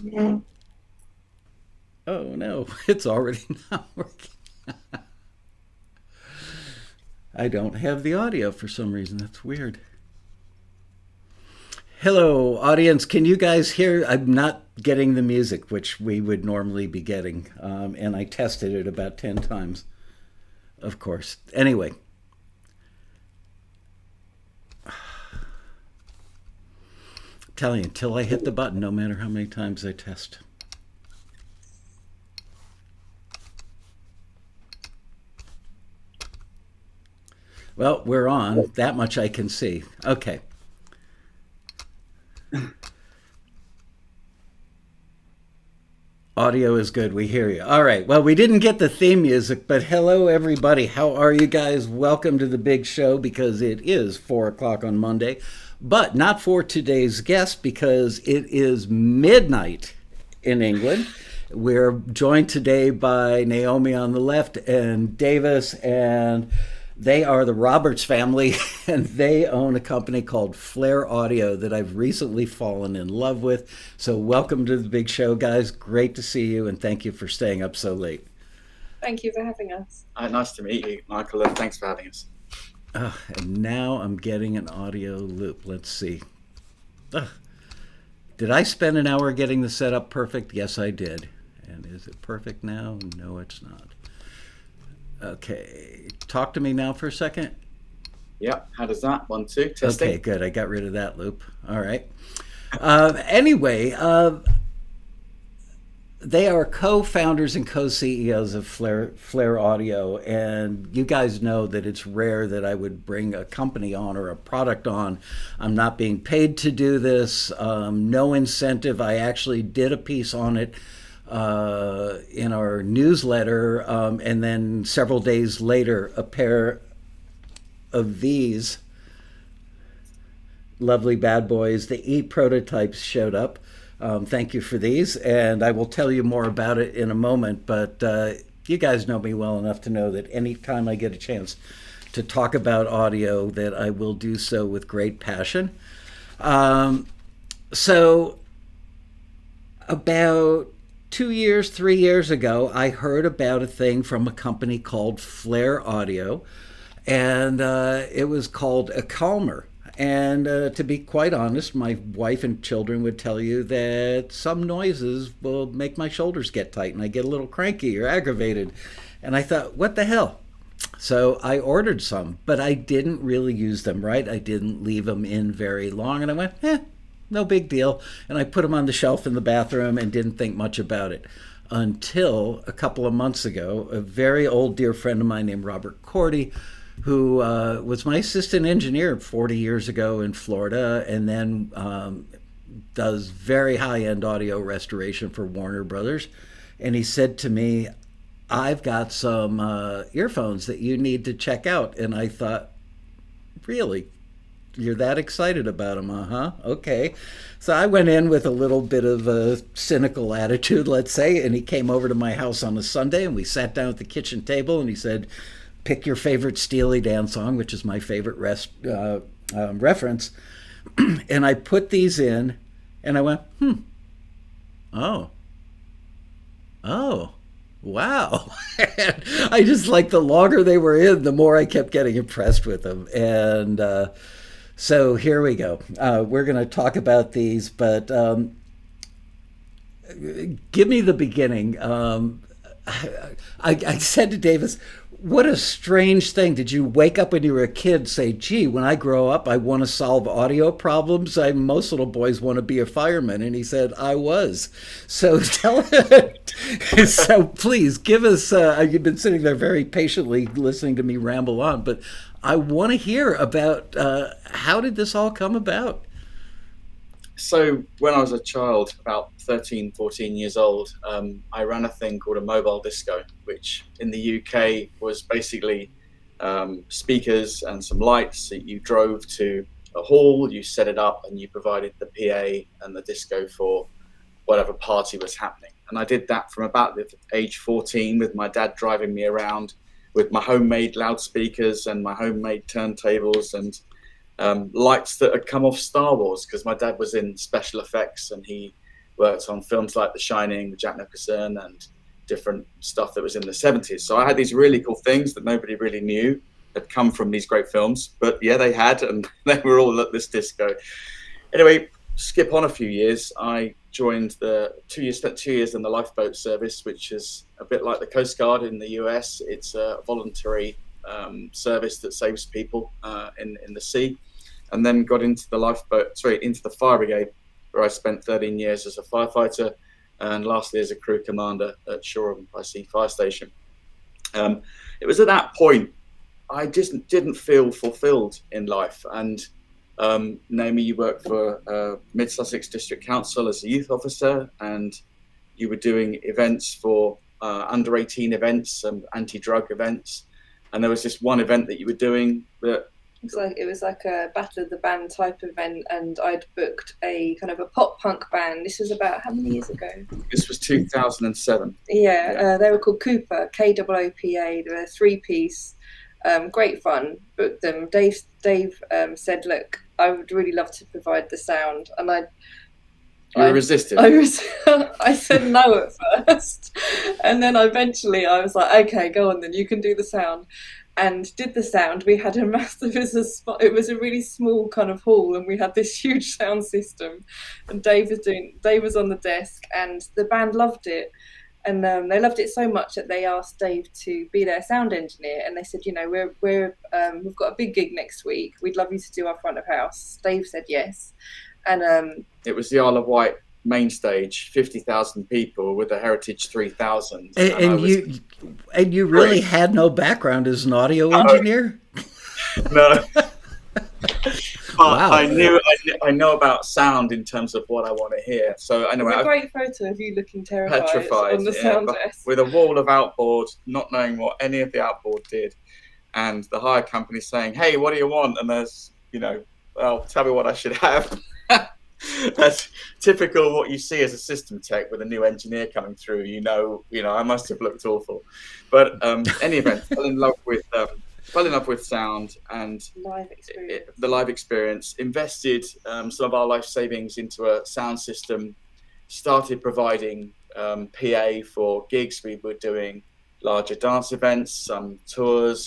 Oh no, it's already not working. I don't have the audio for some reason. That's weird. Hello, audience. Can you guys hear? I'm not getting the music, which we would normally be getting. And I tested it about 10 times, of course. Anyway, telling you, until I hit the button, no matter how many times I test. Well, we're on. That much I can see. Okay. Audio is good. We hear you. All right. Well, we didn't get the theme music, but hello, everybody. How are you guys? Welcome to the big show because it is 4 o'clock on Monday, but not for today's guest because it is midnight in England. We're joined today by Naomi on the left and Davis, and they are the Roberts family, and they own a company called Flare Audio that I've recently fallen in love with. So, welcome to the big show, guys. Great to see you, and thank you for staying up so late. Thank you for having us. Nice to meet you, Michael, and thanks for having us. And now I'm getting an audio loop. Let's see. Did I spend an hour getting the setup perfect? Yes, I did. And is it perfect now? No, it's not. Okay, talk to me now for a second. Yep, how does that? 1, 2, testing. Okay, good. I got rid of that loop. All right. Anyway, they are co-founders and co-CEOs of Flare Audio, and you guys know that it's rare that I would bring a company on or a product on. I'm not being paid to do this. No incentive. I actually did a piece on it in our newsletter, and then several days later, a pair of these lovely bad boys, the E Prototypes, showed up. Thank you for these, and I will tell you more about it in a moment, but you guys know me well enough to know that anytime I get a chance to talk about audio, that I will do so with great passion. So about 2 years, 3 years ago, I heard about a thing from a company called Flare Audio, and it was called a calmer. And to be quite honest, my wife and children would tell you that some noises will make my shoulders get tight and I get a little cranky or aggravated. And I thought, what the hell? So I ordered some, but I didn't really use them, right? I didn't leave them in very long. And I went, no big deal. And I put them on the shelf in the bathroom and didn't think much about it until a couple of months ago. A very old dear friend of mine named Robert Cordy, who was my assistant engineer 40 years ago in Florida, and then does very high-end audio restoration for Warner Brothers. And he said to me, I've got some earphones that you need to check out. And I thought, really? You're that excited about them, okay. So I went in with a little bit of a cynical attitude, let's say, and he came over to my house on a Sunday, and we sat down at the kitchen table, and he said, pick your favorite Steely Dan song, which is my favorite reference. And I put these in, and I went, oh, wow. I just, like, the longer they were in, the more I kept getting impressed with them. And so here we go. We're going to talk about these, but give me the beginning. I said to Davis, what a strange thing. Did you wake up when you were a kid and say, gee, when I grow up, I want to solve audio problems? Most little boys want to be a fireman. And he said, I was. So so please give us, you've been sitting there very patiently listening to me ramble on, but I want to hear about how did this all come about? So when I was a child, about 13, 14 years old, I ran a thing called a mobile disco, which in the UK was basically speakers and some lights. So you drove to a hall, you set it up, and you provided the PA and the disco for whatever party was happening. And I did that from about the age 14 with my dad driving me around with my homemade loudspeakers and my homemade turntables and lights that had come off Star Wars, because my dad was in special effects and he worked on films like The Shining with Jack Nicholson and different stuff that was in the 70s. So I had these really cool things that nobody really knew had come from these great films, but yeah, they had, and they were all at this disco. Anyway, skip on a few years. I joined spent 2 years in the lifeboat service, which is a bit like the Coast Guard in the US. It's a voluntary service that saves people in the sea, and then got into the fire brigade, where I spent 13 years as a firefighter, and lastly as a crew commander at Shoreham by Sea Fire Station. It was at that point I just didn't feel fulfilled in life. And Naomi, you worked for Mid Sussex District Council as a youth officer, and you were doing events for under 18 events and anti-drug events. And there was this one event that you were doing that it was like a battle of the band type event, and I'd booked a kind of a pop punk band. This was about how many years ago? This was 2007. Yeah. They were called Cooper, Koopa. They were a 3-piece. Great fun. Booked them. Dave said, "Look, I would really love to provide the sound," and I resisted. I said no at first, and then eventually I was like, "Okay, go on then. You can do the sound." And did the sound. We had a massive, it was a really small kind of hall, and we had this huge sound system. And Dave was on the desk, and the band loved it. And they loved it so much that they asked Dave to be their sound engineer. And they said, we've got a big gig next week. We'd love you to do our front of house. Dave said yes. And it was the Isle of Wight main stage, 50,000 people with a Heritage 3000. And you really had no background as an audio engineer? No. Wow. I know about sound in terms of what I want to hear. So anyway, there's a great photo of you looking petrified on the sound desk with a wall of outboard, not knowing what any of the outboard did, and the hire company saying, "Hey, what do you want?" And there's, well, tell me what I should have. That's typical what you see as a system tech with a new engineer coming through. I must have looked awful, but any event, fell in love with sound and the live experience. Invested some of our life savings into a sound system. Started providing PA for gigs. We were doing larger dance events, some tours,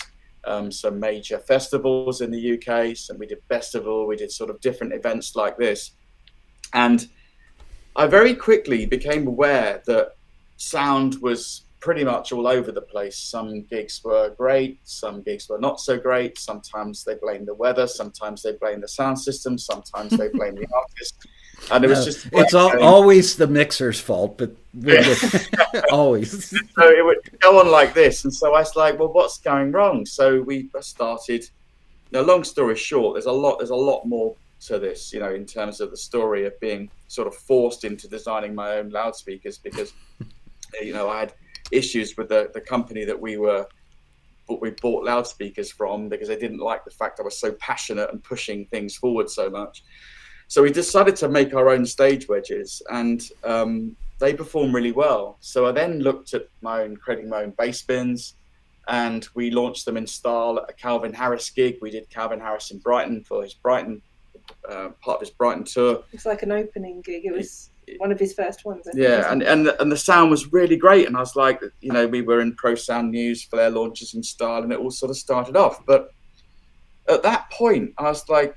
some major festivals in the UK. So we did festival. We did sort of different events like this. And I very quickly became aware that sound was pretty much all over the place. Some gigs were great, some gigs were not so great. Sometimes they blamed the weather, sometimes they blamed the sound system, sometimes they blamed the artist. And it was just... It's always the mixer's fault, but always. So it would go on like this. And so I was like, well, what's going wrong? So we started... long story short, there's a lot more to this, in terms of the story of being sort of forced into designing my own loudspeakers because, I had issues with the company that we bought loudspeakers from because they didn't like the fact I was so passionate and pushing things forward so much. So we decided to make our own stage wedges, and they perform really well. So I then looked at creating my own bass bins, and we launched them in style at a Calvin Harris gig. We did Calvin Harris in Brighton for his part of his Brighton tour. It's like an opening gig. It was one of his first ones. And the sound was really great. And I was like, we were in Pro Sound News for their launches in style, and it all sort of started off. But at that point, I was like,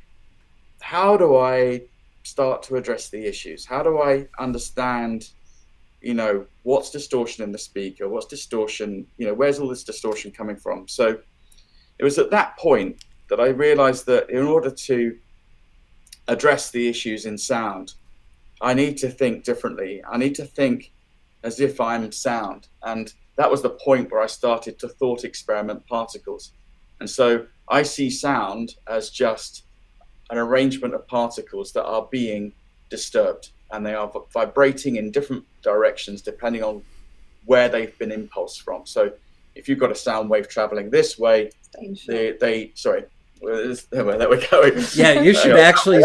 how do I start to address the issues? How do I understand, what's distortion in the speaker? What's distortion? Where's all this distortion coming from? So it was at that point that I realized that in order to address the issues in sound, I need to think differently. I need to think as if I'm sound. And that was the point where I started to thought experiment particles. And so I see sound as just an arrangement of particles that are being disturbed, and they are vibrating in different directions depending on where they've been impulsed from. So if you've got a sound wave traveling this way, there we go. Yeah, you should actually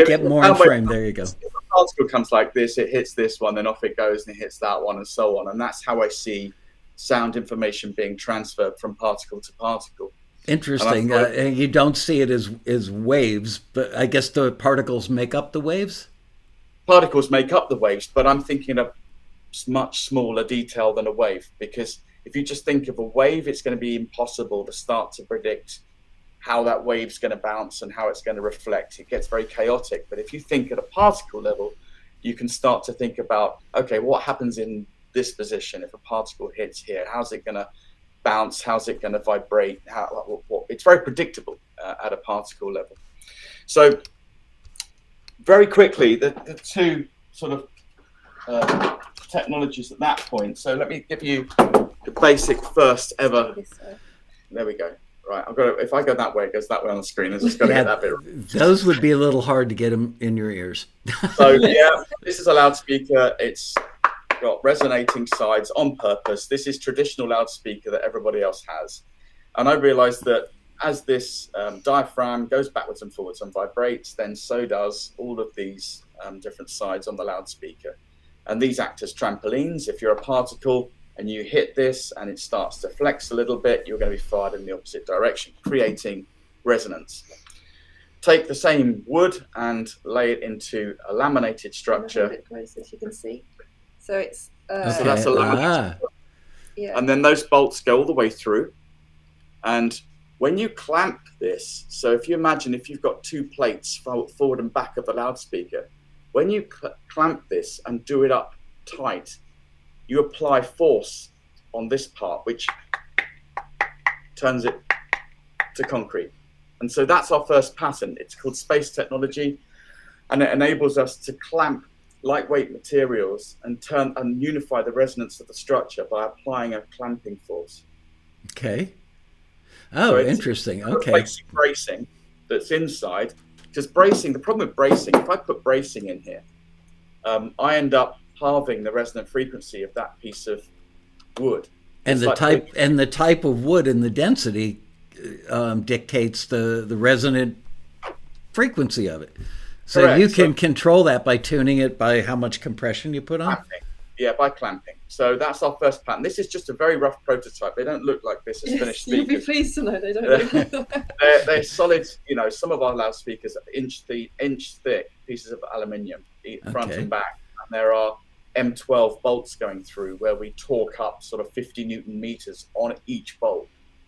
get more in frame. There you go. If a particle comes like this, it hits this one, then off it goes and it hits that one, and so on. And that's how I see sound information being transferred from particle to particle. Interesting. You don't see it as waves, but I guess the particles make up the waves? particles make up the waves, but I'm thinking of much smaller detail than a wave, because if you just think of a wave, it's going to be impossible to start to predict how that wave's going to bounce and how it's going to reflect. It gets very chaotic. But if you think at a particle level, you can start to think about, okay, what happens in this position if a particle hits here? How's it going to bounce? How's it going to vibrate? It's very predictable at a particle level. So very quickly, the two sort of technologies at that point. So let me give you the basic first ever. There we go. Right, I've got to, if I go that way, it goes that way on the screen. I just got to get that bit right. Those would be a little hard to get them in your ears. So yeah, this is a loudspeaker. It's got resonating sides on purpose. This is traditional loudspeaker that everybody else has. And I realized that as this diaphragm goes backwards and forwards and vibrates, then so does all of these different sides on the loudspeaker. And these act as trampolines. If you're a particle and you hit this and it starts to flex a little bit, you're going to be fired in the opposite direction, creating resonance. Take the same wood and lay it into a laminated structure. A bit closer, as you can see. So it's so that's a laminated structure. Yeah. And then those bolts go all the way through. And when you clamp this, so if you imagine if you've got two plates forward and back of the loudspeaker, when you clamp this and do it up tight, you apply force on this part, which turns it to concrete. And so that's our first patent. It's called space technology, and it enables us to clamp lightweight materials and unify the resonance of the structure by applying a clamping force. Okay. Oh, so interesting. Okay. Basic bracing that's inside. Because bracing, the problem with bracing, if I put bracing in here, I end up halving the resonant frequency of that piece of wood. And the type of wood and the density dictates the resonant frequency of it. So correct. You can control that by tuning it by how much compression you put on? Clamping. Yeah, by clamping. So that's our first patent. This is just a very rough prototype. They don't look like this as finished speakers. You'll be pleased to know they don't look like that. They're solid, you know, some of our loudspeakers are inch thick pieces of aluminium, front and back. And there are M12 bolts going through where we torque up sort of 50 Newton meters on each bolt.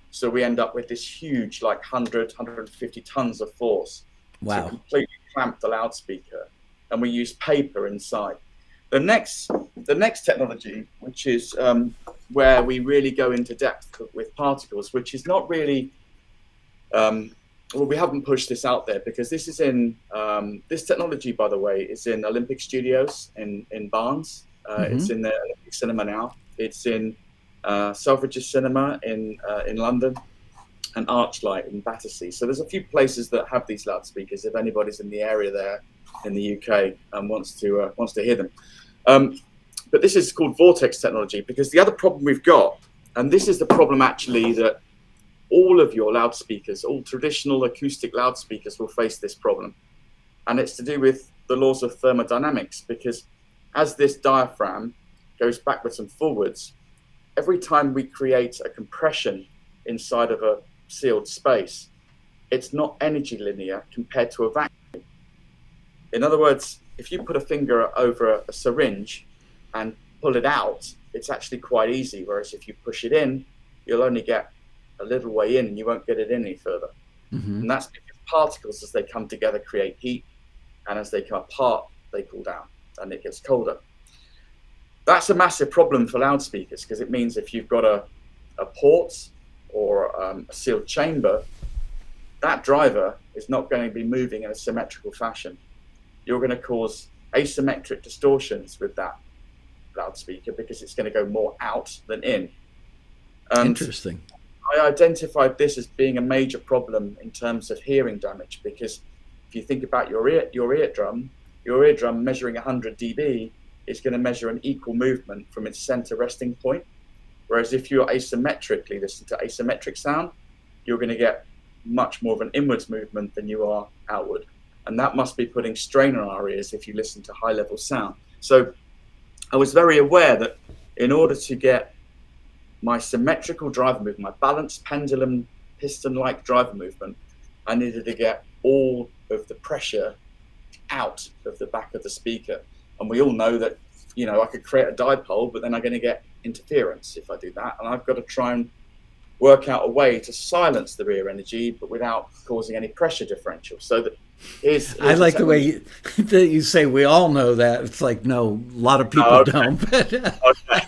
So we end up with this huge, like 150 tons of force. Wow. To completely clamp the loudspeaker. And we use paper inside. The next technology, which is where we really go into depth with particles, which is not really, well, we haven't pushed this out there because this is in, this technology, by the way, is in Olympic Studios in Barnes. It's in the Olympic Cinema now. It's in Selfridges Cinema in London and Archlight in Battersea. So there's a few places that have these loudspeakers if anybody's in the area there in the UK and wants to hear them. But this is called vortex technology because the other problem we've got, and this is the problem actually that all of your loudspeakers, all traditional acoustic loudspeakers will face this problem. And it's to do with the laws of thermodynamics because as this diaphragm goes backwards and forwards, every time we create a compression inside of a sealed space, it's not energy linear compared to a vacuum. In other words, if you put a finger over a syringe and pull it out, it's actually quite easy. Whereas if you push it in, you'll only get a little way in and you won't get it in any further. And that's because particles, as they come together, create heat. And as they come apart, they cool down and it gets colder. That's a massive problem for loudspeakers because it means if you've got a port or a sealed chamber, that driver is not going to be moving in a symmetrical fashion. You're going to cause asymmetric distortions with that loudspeaker because it's going to go more out than in. And interesting. I identified this as being a major problem in terms of hearing damage because if you think about your eardrum measuring 100 dB is going to measure an equal movement from its center resting point. Whereas if you're asymmetrically listen to asymmetric sound, you're going to get much more of an inwards movement than you are outward. And that must be putting strain on our ears if you listen to high level sound. So I was very aware that in order to get my symmetrical driver movement, my balanced pendulum piston-like driver movement, I needed to get all of the pressure out of the back of the speaker. And we all know that, I could create a dipole, but then I'm going to get interference if I do that. And I've got to try and work out a way to silence the rear energy, but without causing any pressure differential. So that here's I like the way that you say we all know that. It's like, no, a lot of people don't. Okay.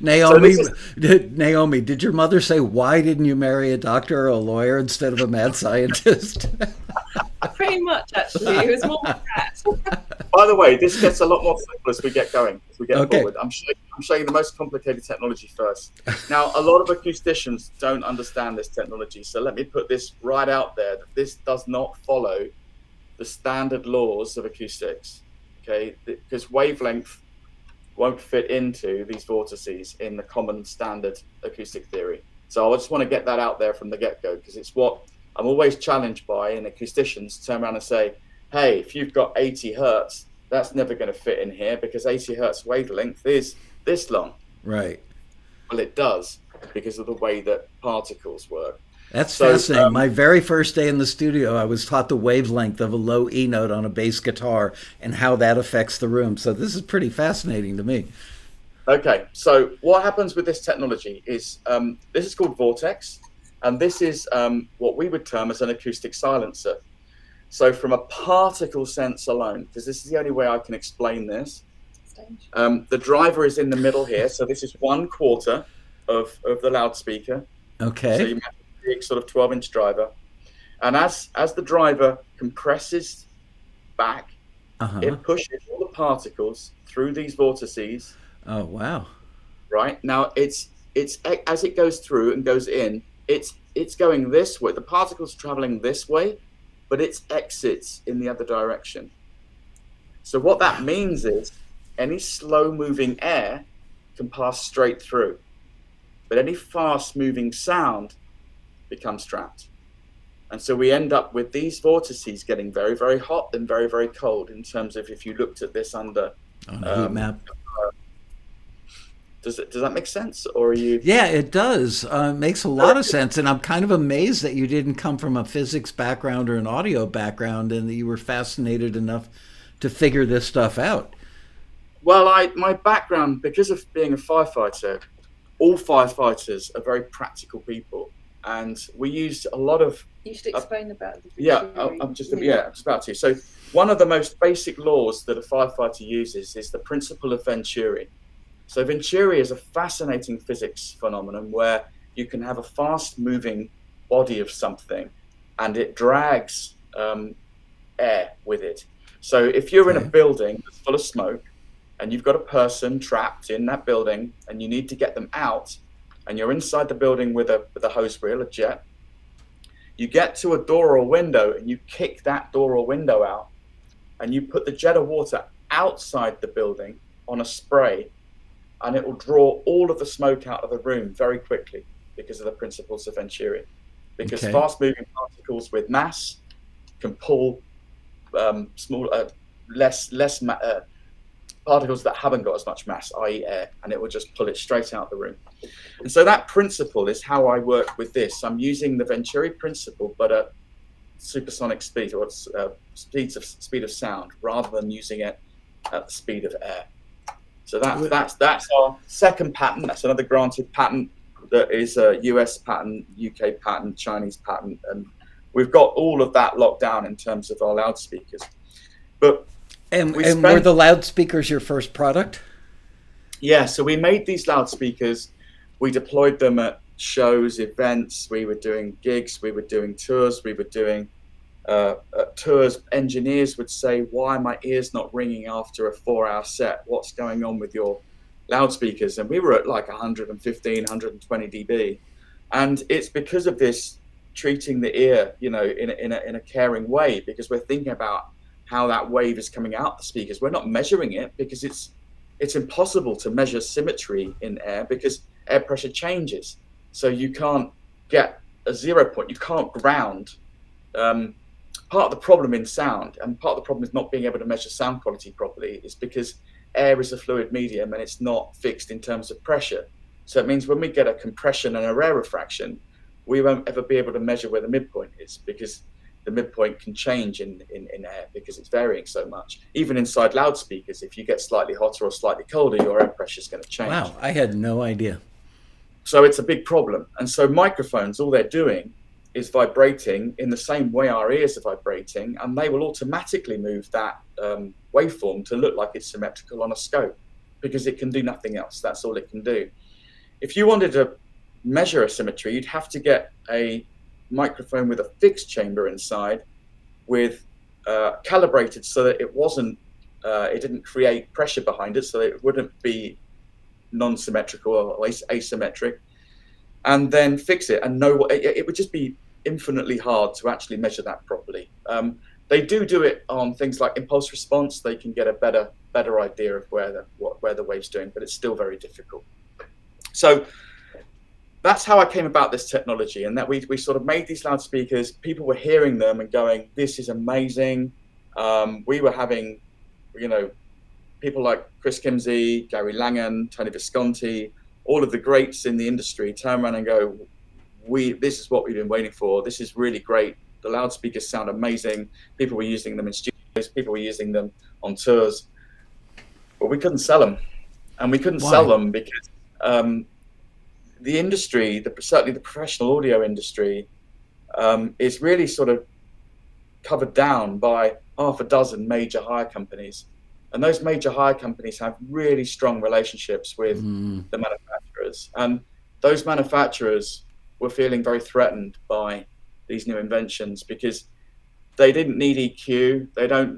Naomi, did your mother say, why didn't you marry a doctor or a lawyer instead of a mad scientist? Pretty much, actually. It was more that. By the way, this gets a lot more simple as we get going, as we get forward. I'm showing the most complicated technology first. Now, a lot of acousticians don't understand this technology, so let me put this right out there, that this does not follow the standard laws of acoustics, okay? Because wavelength won't fit into these vortices in the common standard acoustic theory. So I just want to get that out there from the get-go, because it's what I'm always challenged by, and acousticians turn around and say, hey, if you've got 80 hertz, that's never going to fit in here because 80 hertz wavelength is this long. Right. Well, it does, because of the way that particles work. That's fascinating. My very first day in the studio, I was taught the wavelength of a low E note on a bass guitar and how that affects the room. So this is pretty fascinating to me. Okay, so what happens with this technology is this is called Vortex, and this is what we would term as an acoustic silencer. So from a particle sense alone, because this is the only way I can explain this, the driver is in the middle here. So this is 1/4 of the loudspeaker. Okay. So you have a big sort of 12-inch driver. And as the driver compresses back, it pushes all the particles through these vortices. Oh, wow. Right? Now, it's as it goes through and goes in, it's going this way. The particles traveling this way, but its exits in the other direction. So what that means is any slow-moving air can pass straight through, but any fast-moving sound becomes trapped. And so we end up with these vortices getting very, very hot and very, very cold in terms of if you looked at this under on a heat map. Does that make sense, or are you? Yeah, it does. It makes a lot of sense, and I'm kind of amazed that you didn't come from a physics background or an audio background, and that you were fascinated enough to figure this stuff out. Well, my background, because of being a firefighter, all firefighters are very practical people, and we used a lot of. You should explain about the. Yeah, I'm just about to. So one of the most basic laws that a firefighter uses is the principle of Venturi. So Venturi is a fascinating physics phenomenon where you can have a fast-moving body of something, and it drags air with it. So if you're in a building that's full of smoke, and you've got a person trapped in that building, and you need to get them out, and you're inside the building with a hose reel, a jet, you get to a door or window, and you kick that door or window out, and you put the jet of water outside the building on a spray, and it will draw all of the smoke out of the room very quickly because of the principles of Venturi. Because fast-moving particles with mass can pull less particles that haven't got as much mass, i.e. air, and it will just pull it straight out of the room. And so that principle is how I work with this. I'm using the Venturi principle, but at supersonic speed, or speed of sound, rather than using it at the speed of air. So that's our second patent. That's another granted patent that is a US patent, UK patent, Chinese patent, and we've got all of that locked down in terms of our loudspeakers. But were the loudspeakers your first product? Yeah, so we made these loudspeakers. We deployed them at shows, events. We were doing gigs. We were doing tours. We were doing tours. Engineers would say, why are my ears not ringing after a 4-hour set? What's going on with your loudspeakers? And we were at like 115, 120 dB. And it's because of this treating the ear, in a caring way, because we're thinking about how that wave is coming out the speakers. We're not measuring it because it's impossible to measure symmetry in air because air pressure changes. So you can't get a 0 point. You can't ground. Part of the problem in sound, and part of the problem is not being able to measure sound quality properly, is because air is a fluid medium and it's not fixed in terms of pressure. So it means when we get a compression and a rarefaction, we won't ever be able to measure where the midpoint is, because the midpoint can change in air because it's varying so much. Even inside loudspeakers, if you get slightly hotter or slightly colder, your air pressure is going to change. Wow, I had no idea. So it's a big problem. And so microphones, all they're doing is vibrating in the same way our ears are vibrating, and they will automatically move that waveform to look like it's symmetrical on a scope, because it can do nothing else. That's all it can do. If you wanted to measure a symmetry, you'd have to get a microphone with a fixed chamber inside, with calibrated so that it didn't create pressure behind it, so that it wouldn't be non-symmetrical or asymmetric, and then fix it. And it would just be infinitely hard to actually measure that properly. They do it on things like impulse response. They can get a better idea of where the wave's doing, but it's still very difficult. So that's how I came about this technology, and that we sort of made these loudspeakers. People were hearing them and going, "This is amazing." We were having, people like Chris Kimsey, Gary Langan, Tony Visconti, all of the greats in the industry turn around and go, this is what we've been waiting for. This is really great. The loudspeakers sound amazing. People were using them in studios. People were using them on tours. But we couldn't sell them. And we couldn't sell them because the industry, certainly the professional audio industry, is really sort of covered down by half a dozen major hire companies. And those major hire companies have really strong relationships with the manufacturers. And those manufacturers were feeling very threatened by these new inventions because they didn't need EQ.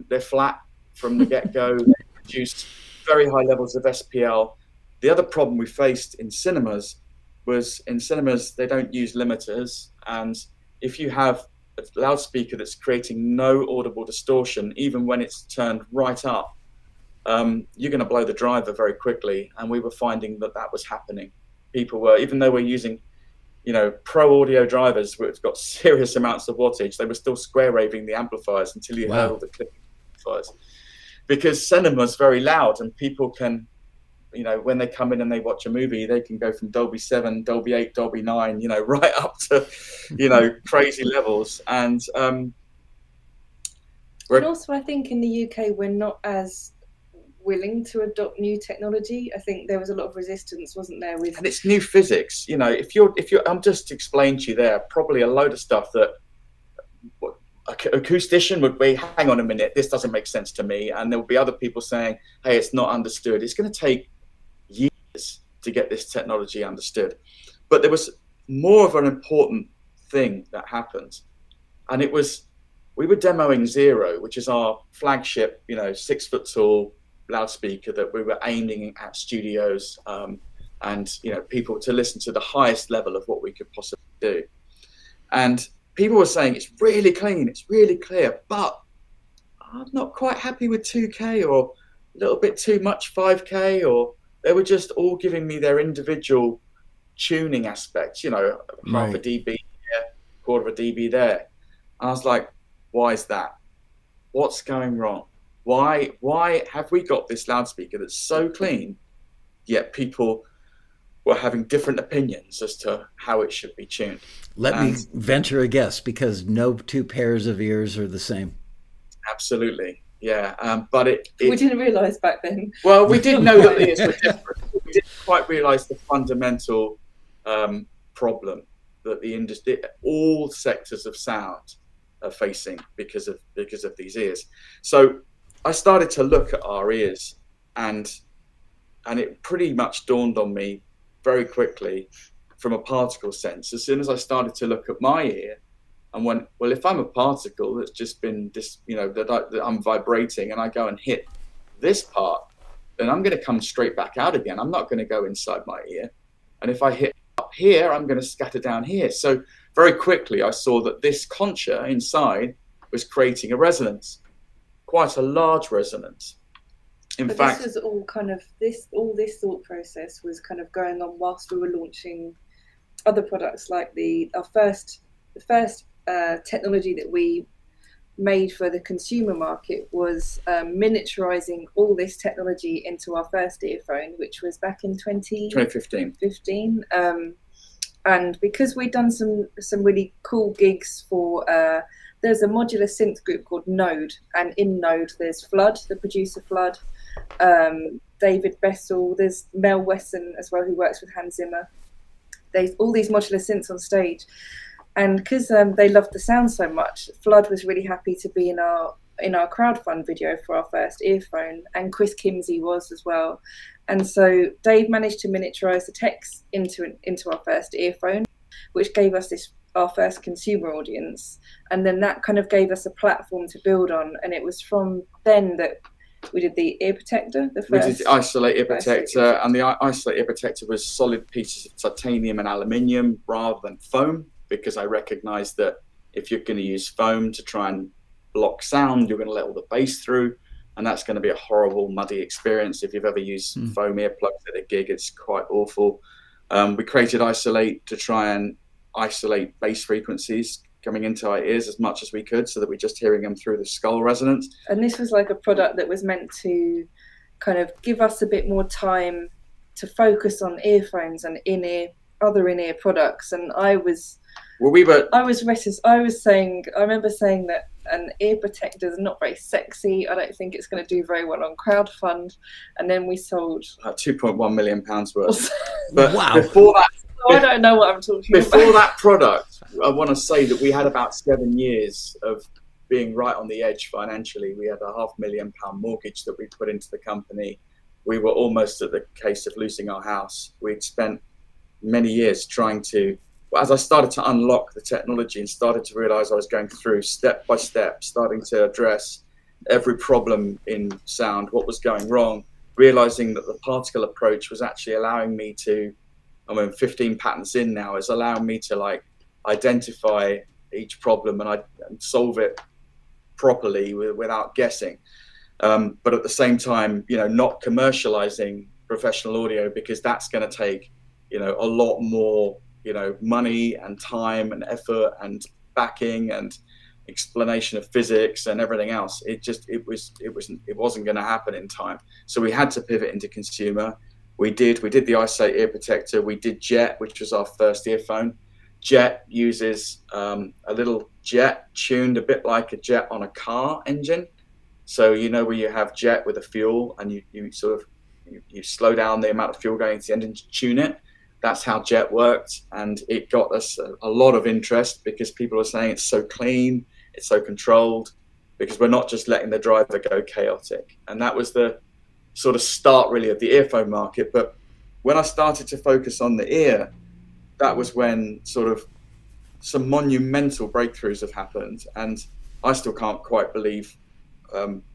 They're flat from the get-go. They produce very high levels of SPL. The other problem we faced in cinemas was they don't use limiters. And if you have a loudspeaker that's creating no audible distortion, even when it's turned right up, you're going to blow the driver very quickly. And we were finding that was happening. People were, even though we're using, pro audio drivers which got serious amounts of wattage, they were still square raving the amplifiers until you heard all the clicking amplifiers. Because cinema's very loud, and people can, when they come in and they watch a movie, they can go from Dolby 7, Dolby 8, Dolby 9, right up to, crazy levels. And also, I think in the UK, we're not as willing to adopt new technology. I think there was a lot of resistance, wasn't there? And it's new physics. If you're, I'm just explaining to you there, probably a load of stuff that acoustician would be, hang on a minute, this doesn't make sense to me. And there will be other people saying, hey, it's not understood. It's going to take years to get this technology understood. But there was more of an important thing that happened. And it was, we were demoing Zero, which is our flagship, 6 foot tall loudspeaker that we were aiming at studios and people to listen to the highest level of what we could possibly do. And people were saying it's really clean, it's really clear, but I'm not quite happy with 2K or a little bit too much 5K, or they were just all giving me their individual tuning aspects, half a dB here, quarter of a dB there. And I was like, why is that? What's going wrong? Why have we got this loudspeaker that's so clean, yet people were having different opinions as to how it should be tuned? Let me venture a guess, because no two pairs of ears are the same. Absolutely, yeah. But we didn't realise back then. Well, we did know that ears were different. We didn't quite realise the fundamental problem that the industry, all sectors of sound, are facing because of these ears. So I started to look at our ears, and it pretty much dawned on me very quickly from a particle sense. As soon as I started to look at my ear and went, well, if I'm a particle that's just been this, that I'm vibrating, and I go and hit this part, then I'm going to come straight back out again. I'm not going to go inside my ear. And if I hit up here, I'm going to scatter down here. So very quickly, I saw that this concha inside was creating a resonance, quite a large resonance. In fact, this was all kind of this thought process was kind of going on whilst we were launching other products, like the first technology that we made for the consumer market was miniaturizing all this technology into our first earphone, which was back in 2015. And because we'd done some really cool gigs for there's a modular synth group called Node, and in Node there's Flood, the producer Flood, David Bessel, there's Mel Wesson as well, who works with Hans Zimmer. There's all these modular synths on stage, and because they loved the sound so much, Flood was really happy to be in our crowdfund video for our first earphone, and Chris Kimsey was as well. And so Dave managed to miniaturize the text into our first earphone, which gave us our first consumer audience, and then that kind of gave us a platform to build on. And it was from then that we did the ear protector. We did the isolate ear protector, and the isolate ear protector was solid pieces of titanium and aluminium rather than foam, because I recognized that if you're going to use foam to try and block sound, you're going to let all the bass through, and that's going to be a horrible, muddy experience. If you've ever used foam earplugs at a gig, it's quite awful. We created isolate to try and isolate bass frequencies coming into our ears as much as we could, so that we're just hearing them through the skull resonance. And this was like a product that was meant to kind of give us a bit more time to focus on earphones and other in-ear products. And I remember saying that an ear protector is not very sexy. I don't think it's going to do very well on crowdfund. And then we sold £2.1 million worth. But wow. Before that, I don't know what I'm talking about. Before that product, I want to say that we had about 7 years of being right on the edge financially. We had a £500,000 mortgage that we put into the company. We were almost at the case of losing our house. We'd spent many years trying to, as I started to unlock the technology and started to realize I was going through step by step, starting to address every problem in sound, what was going wrong, realizing that the particle approach was actually allowing me to, 15 patents in now, is allowing me to like identify each problem and solve it properly without guessing. But at the same time, not commercializing professional audio, because that's going to take, a lot more, money and time and effort and backing and explanation of physics and everything else. It wasn't going to happen in time. So we had to pivot into consumer. We did the isolate ear protector. We did Jet, which was our first earphone. Jet uses a little jet tuned a bit like a jet on a car engine. So where you have jet with a fuel, and you slow down the amount of fuel going into the engine to tune it. That's how Jet worked, and it got us a lot of interest because people are saying it's so clean, it's so controlled, because we're not just letting the driver go chaotic. And that was the sort of start really of the earphone market. But when I started to focus on the ear, that was when sort of some monumental breakthroughs have happened, and I still can't quite believe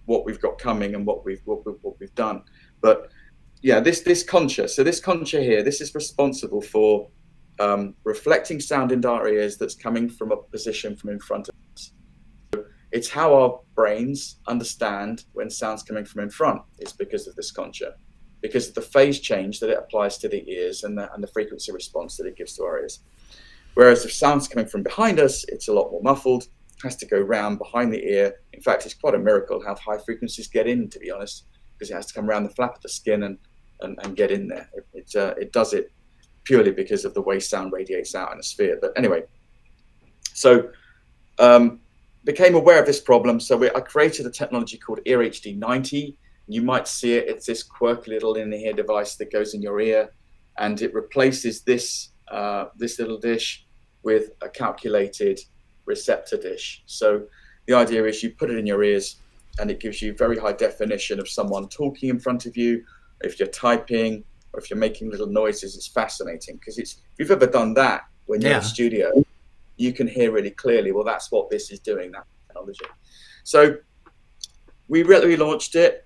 what we've got coming and what we've done. But yeah, this concha. So this concha here, this is responsible for reflecting sound into our ears that's coming from a position from in front of us. So it's how our brains understand when sound's coming from in front. It's because of this concha, because of the phase change that it applies to the ears and the frequency response that it gives to our ears. Whereas if sound's coming from behind us, it's a lot more muffled, has to go round behind the ear. In fact, it's quite a miracle how high frequencies get in, to be honest, because it has to come around the flap of the skin and get in there. It does it purely because of the way sound radiates out in a sphere. But anyway, so became aware of this problem. So I created a technology called EarHD 90. You might see it. It's this quirky little in-ear device that goes in your ear, and it replaces this little dish with a calculated receptor dish. So the idea is you put it in your ears, and it gives you very high definition of someone talking in front of you. If you're typing or if you're making little noises, it's fascinating, because if you've ever done that when you're in the studio, you can hear really clearly. Well, that's what this is doing, that technology. So we really launched it.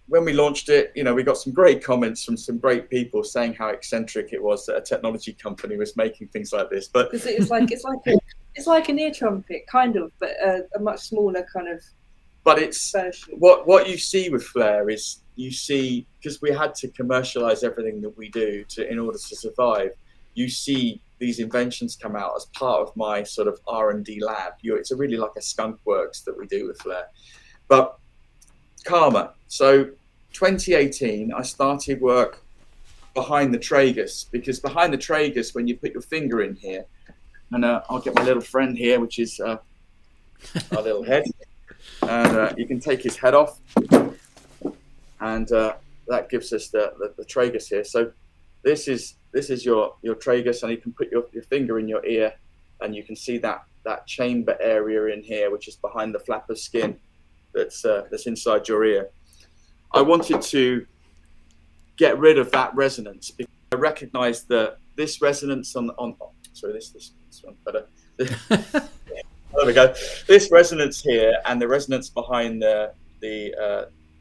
When we launched it, we got some great comments from some great people saying how eccentric it was that a technology company was making things like this. But it's like an ear trumpet, kind of, but a much smaller kind of. But it's version. What you see with Flare is, you see, because we had to commercialize everything that we do in order to survive, you see these inventions come out as part of my sort of R&D lab. It's really like a skunk works that we do with Flare. But Karma. So 2018, I started work behind the tragus, because behind the tragus, when you put your finger in here, and I'll get my little friend here, which is our little head. And you can take his head off, and that gives us the tragus here. So this is your tragus, and you can put your finger in your ear, and you can see that chamber area in here, which is behind the flap of skin that's inside your ear. I wanted to get rid of that resonance because I recognized that this resonance on sorry, this one better. There we go. This resonance here and the resonance behind the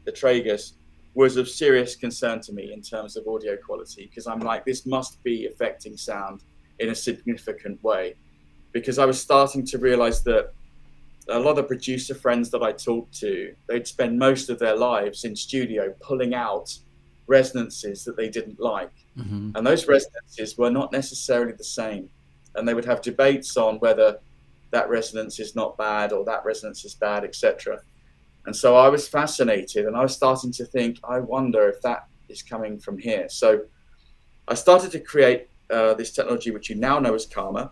tragus was of serious concern to me in terms of audio quality, because I'm like, this must be affecting sound in a significant way, because I was starting to realize that a lot of producer friends that I talked to, they'd spend most of their lives in studio pulling out resonances that they didn't like. Mm-hmm. And those resonances were not necessarily the same. And they would have debates on whether that resonance is not bad or that resonance is bad, etc. And so I was fascinated, and I was starting to think, I wonder if that is coming from here. So I started to create this technology, which you now know as Karma,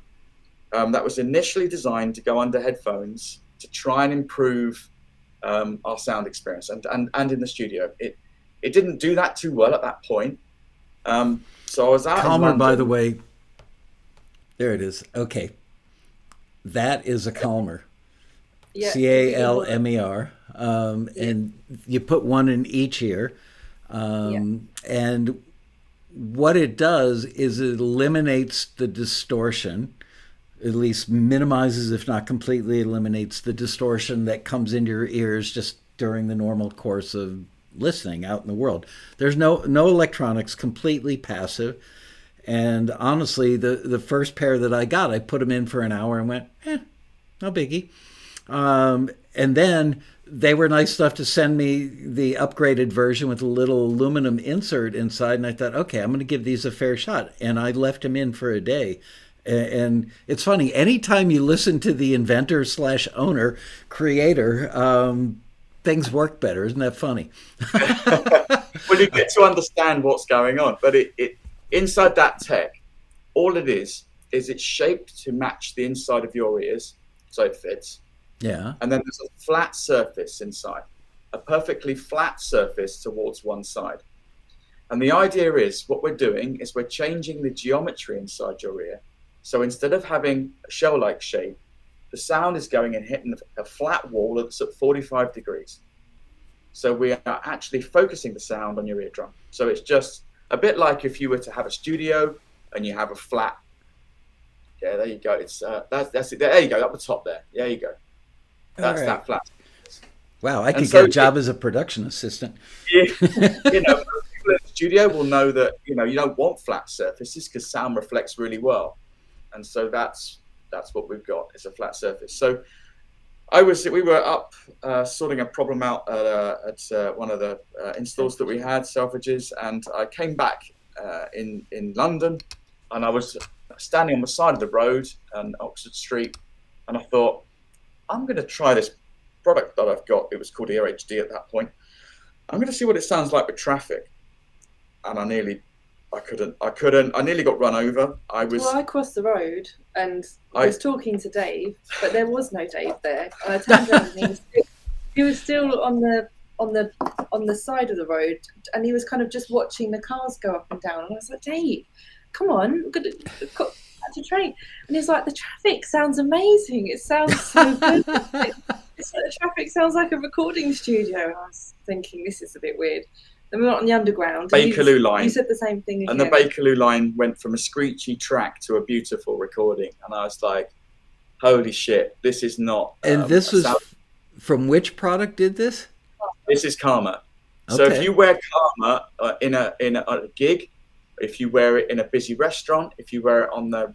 that was initially designed to go under headphones to try and improve our sound experience and in the studio. It didn't do that too well at that point. So I was out Calmer, in London. by the way, there it is. Okay. That is a Calmer. Yeah. Calmer. And you put one in each ear. And what it does is it eliminates the distortion, at least minimizes, if not completely eliminates the distortion that comes into your ears just during the normal course of listening out in the world. There's no electronics, completely passive. And honestly, the first pair that I got, I put them in for an hour and went, no biggie. And then they were nice enough to send me the upgraded version with a little aluminum insert inside. And I thought, okay, I'm going to give these a fair shot. And I left them in for a day. And it's funny, anytime you listen to the inventor / owner, creator, things work better. Isn't that funny? Well, you get to understand what's going on. But it inside that tech, all it is it's shaped to match the inside of your ears, so it fits. Yeah. And then there's a flat surface inside, a perfectly flat surface towards one side. And the idea is, what we're doing is we're changing the geometry inside your ear. So instead of having a shell-like shape, the sound is going and hitting a flat wall that's at 45 degrees. So we are actually focusing the sound on your eardrum. So it's just a bit like if you were to have a studio and you have a flat. Yeah, there you go. It's that's it. There you go, up the top there. There you go. That's right. That flat. Wow, I could get a job as a production assistant. Yeah, people in the studio will know that you don't want flat surfaces because sound reflects really well, and so that's what we've got. It's a flat surface. So we were up sorting a problem out at one of the installs that we had, Selfridges, and I came back in London, and I was standing on the side of the road on Oxford Street, and I thought, I'm going to try this product that I've got. It was called EarHD at that point. I'm going to see what it sounds like with traffic. And I nearly got run over. I crossed the road and I was talking to Dave, but there was no Dave there. And I turned around and he was still on the side of the road, and he was kind of just watching the cars go up and down. And I was like, Dave, come on, we're going to train. And he's like, the traffic sounds amazing. It sounds so good. The traffic sounds like a recording studio. And I was thinking, this is a bit weird. Then we went on the underground. Bakerloo line. You said the same thing again. And the Bakerloo line went from a screechy track to a beautiful recording. And I was like, holy shit, this is not... And this was from which product did this? This is Karma. Okay. So if you wear Karma in a gig, if you wear it in a busy restaurant, if you wear it on the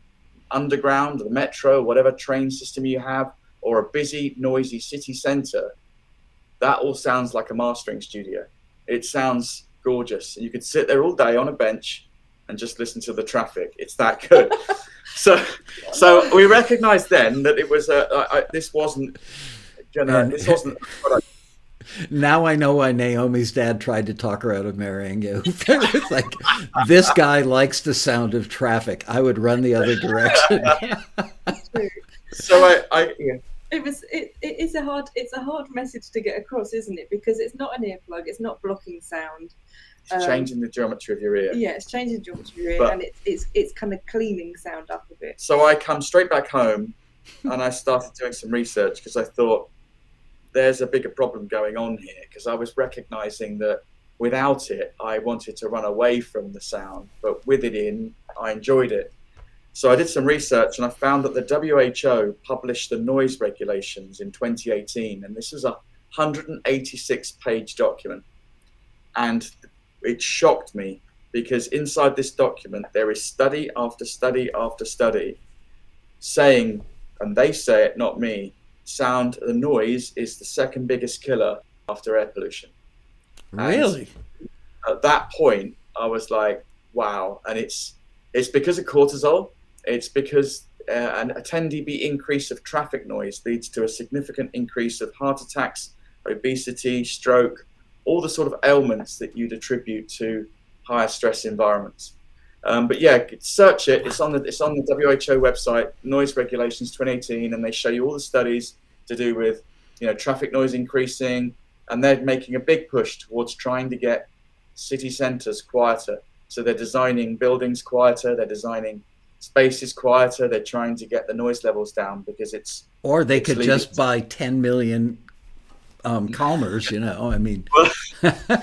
underground, the metro, whatever train system you have, or a busy, noisy city centre, that all sounds like a mastering studio. It sounds gorgeous. You could sit there all day on a bench and just listen to the traffic. It's that good. So we recognised then that it was this wasn't a product. Now I know why Naomi's dad tried to talk her out of marrying you. It's like, this guy likes the sound of traffic. I would run the other direction. So it's a hard message to get across, isn't it? Because it's not an earplug, it's not blocking sound. It's changing the geometry of your ear. Yeah, it's changing the geometry of your ear, and it's kind of cleaning sound up a bit. So I come straight back home, and I started doing some research because I thought there's a bigger problem going on here, because I was recognizing that without it, I wanted to run away from the sound, but with it in, I enjoyed it. So I did some research, and I found that the WHO published the noise regulations in 2018, and this was a 186-page document. And it shocked me, because inside this document, there is study after study after study saying, and they say it, not me, the noise is the second biggest killer after air pollution. Really? And at that point, I was like, wow. And it's because of cortisol. It's because a 10 dB increase of traffic noise leads to a significant increase of heart attacks, obesity, stroke, all the sort of ailments that you'd attribute to higher stress environments. But yeah, search it. It's on the WHO website, Noise Regulations 2018, and they show you all the studies to do with, traffic noise increasing, and they're making a big push towards trying to get city centres quieter. So they're designing buildings quieter, they're designing spaces quieter, they're trying to get the noise levels down because it's. Or they could just buy 10 million calmers, I mean.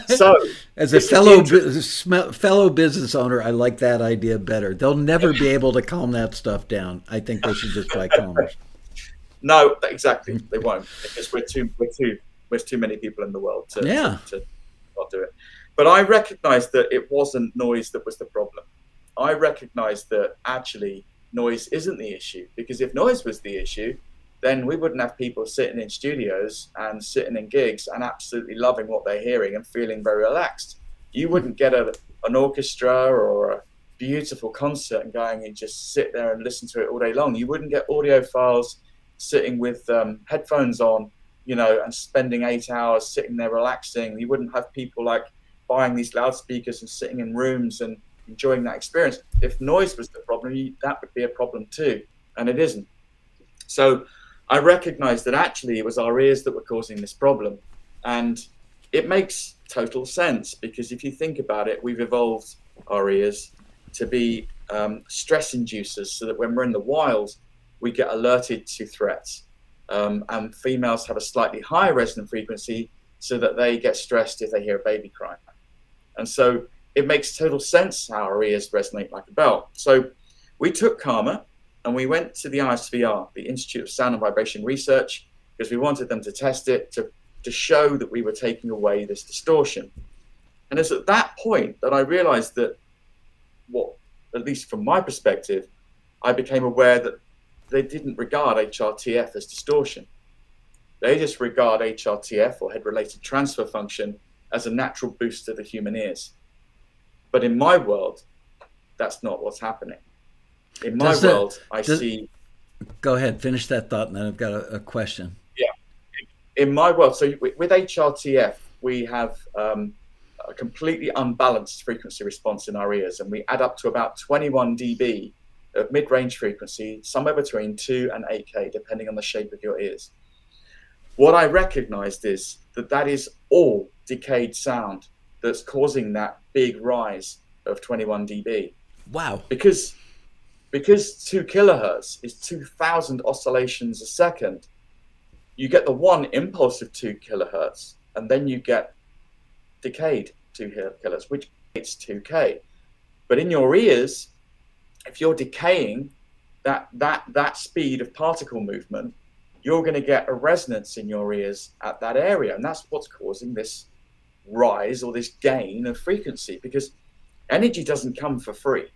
So as a fellow business owner, I like that idea better. They'll never be able to calm that stuff down. I think they should just buy calmers. No, exactly. They won't, because there's too many people in the world to not do it. But I recognized that it wasn't noise that was the problem. I recognized that actually noise isn't the issue, because if noise was the issue, then we wouldn't have people sitting in studios and sitting in gigs and absolutely loving what they're hearing and feeling very relaxed. You wouldn't get an orchestra or a beautiful concert and going and just sit there and listen to it all day long. You wouldn't get audiophiles sitting with headphones on, and spending 8 hours sitting there relaxing. You wouldn't have people like buying these loudspeakers and sitting in rooms and enjoying that experience. If noise was the problem, that would be a problem too, and it isn't. So I recognized that actually it was our ears that were causing this problem. And it makes total sense, because if you think about it, we've evolved our ears to be stress inducers, so that when we're in the wild, we get alerted to threats. And females have a slightly higher resonant frequency so that they get stressed if they hear a baby crying. And so it makes total sense how our ears resonate like a bell. So we took Karma and we went to the ISVR, the Institute of Sound and Vibration Research, because we wanted them to test it to show that we were taking away this distortion. And it's at that point that I realized that at least from my perspective, I became aware that they didn't regard HRTF as distortion. They just regard HRTF, or head-related transfer function, as a natural boost to the human ears. But in my world, that's not what's happening. In my world, I see... Go ahead, finish that thought, and then I've got a question. Yeah. In my world, so with HRTF, we have a completely unbalanced frequency response in our ears, and we add up to about 21 dB of mid-range frequency, somewhere between 2 and 8K, depending on the shape of your ears. What I recognized is that is all decayed sound that's causing that big rise of 21 dB. Wow. Because 2 kilohertz is 2,000 oscillations a second. You get the one impulse of 2 kilohertz, and then you get decayed 2 kilohertz, which is 2K. But in your ears, if you're decaying that speed of particle movement, you're going to get a resonance in your ears at that area. And that's what's causing this rise or this gain of frequency, because energy doesn't come for free.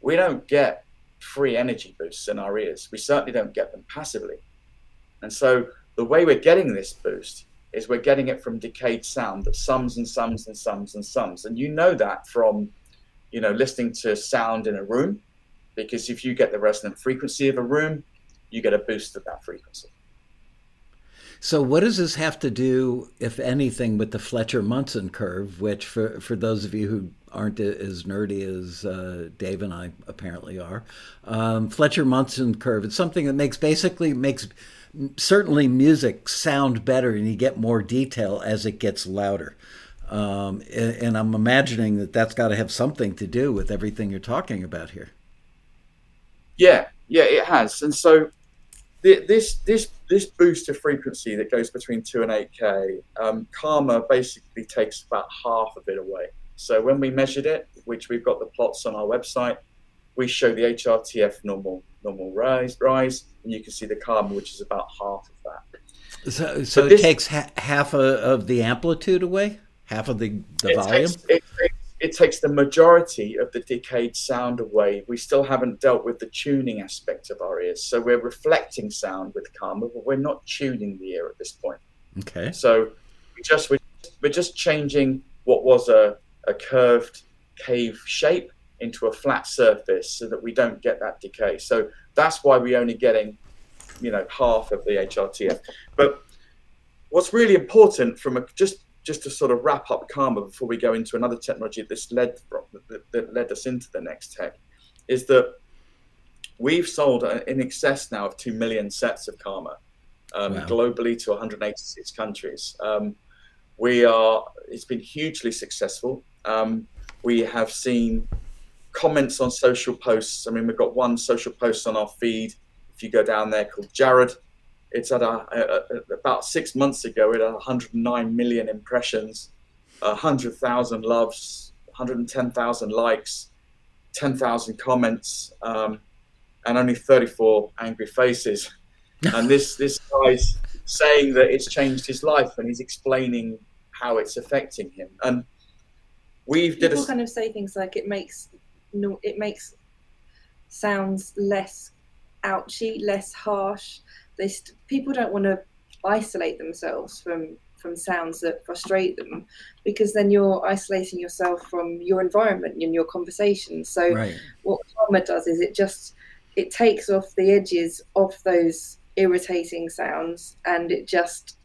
We don't get free energy boosts in our ears. We certainly don't get them passively. And so the way we're getting this boost is we're getting it from decayed sound that sums and sums and sums and sums. And you know that from, listening to sound in a room, because if you get the resonant frequency of a room, you get a boost of that frequency. So what does this have to do, if anything, with the Fletcher Musson Curve, which for those of you who aren't as nerdy as Dave and I apparently are, Fletcher Musson Curve, it's something that makes certainly music sound better and you get more detail as it gets louder. And I'm imagining that that's got to have something to do with everything you're talking about here. Yeah, it has. And so this boost of frequency that goes between 2 and 8K, Karma basically takes about half of it away. So when we measured it, which we've got the plots on our website, we show the HRTF normal rise, and you can see the Karma, which is about half of that. So it takes half of the amplitude away, half of the volume. It takes the majority of the decayed sound away. We still haven't dealt with the tuning aspect of our ears. So we're reflecting sound with Karma, but we're not tuning the ear at this point. Okay. So we're just changing what was a curved cave shape into a flat surface so that we don't get that decay. So that's why we're only getting, half of the HRTF. But what's really important just to sort of wrap up Karma before we go into another technology that led us into the next tech, is that we've sold in excess now of 2 million sets of Karma globally to 186 countries. It's been hugely successful. We have seen comments on social posts. I mean, we've got one social post on our feed, if you go down there, called Jared. It's at about 6 months ago, it had 109 million impressions, 100,000 loves, 110,000 likes, 10,000 comments, and only 34 angry faces. And this guy's saying that it's changed his life, and he's explaining how it's affecting him. And people kind of say things like it makes sounds less ouchy, less harsh. People don't want to isolate themselves from sounds that frustrate them, because then you're isolating yourself from your environment and your conversations. So what Karma does is it takes off the edges of those irritating sounds, and it just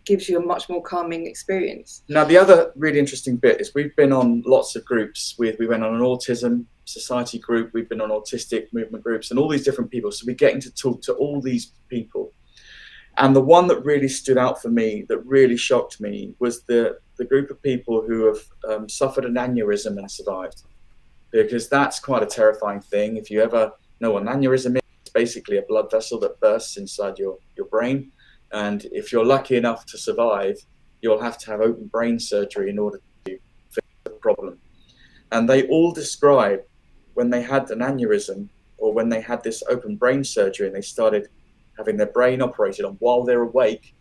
gives you a much more calming experience. Now, the other really interesting bit is we've been on lots of groups. We went on an autism society group, we've been on autistic movement groups, and all these different people. So we're getting to talk to all these people. And the one that really stood out for me, that really shocked me, was the group of people who have suffered an aneurysm and survived. Because that's quite a terrifying thing. If you ever know what an aneurysm is, it's basically a blood vessel that bursts inside your brain. And if you're lucky enough to survive, you'll have to have open brain surgery in order to fix the problem. And they all describe when they had an aneurysm, or when they had this open brain surgery and they started having their brain operated on while they're awake,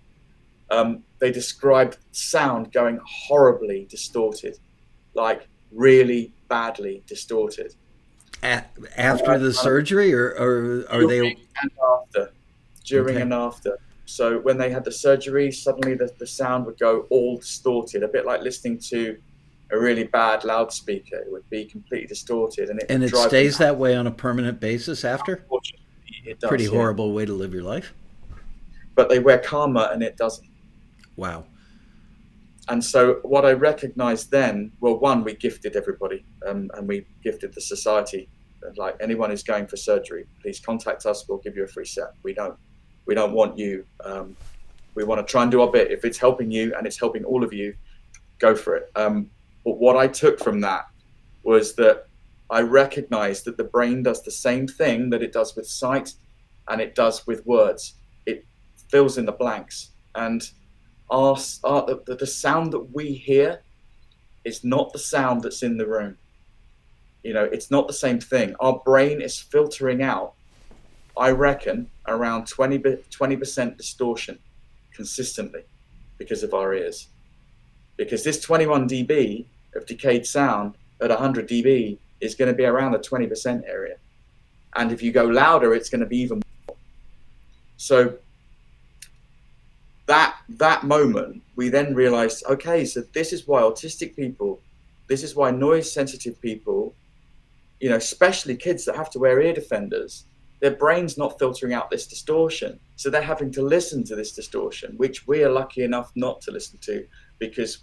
they described sound going horribly distorted, like really badly distorted. After the surgery, or are they? And after, during and after. So when they had the surgery, suddenly the sound would go all distorted, a bit like listening to a really bad loudspeaker. It would be completely distorted, and it stays that way on a permanent basis after. Unfortunately, it does. Pretty horrible way to live your life. But they wear Karma, and it doesn't. Wow. And so what I recognized then, well, one, we gifted everybody, and we gifted the society. Like, anyone who's going for surgery, please contact us. We'll give you a free set. We don't want you. We want to try and do our bit. If it's helping you and it's helping all of you, go for it. But what I took from that was that I recognized that the brain does the same thing that it does with sight and it does with words. It fills in the blanks. And the sound that we hear is not the sound that's in the room. It's not the same thing. Our brain is filtering out, I reckon, around 20% distortion consistently because of our ears. Because this 21 dB of decayed sound at 100 dB is going to be around the 20% area. And if you go louder, it's going to be even more. So that moment, we then realized, okay, so this is why autistic people, this is why noise sensitive people, especially kids that have to wear ear defenders, their brain's not filtering out this distortion. So they're having to listen to this distortion, which we are lucky enough not to listen to because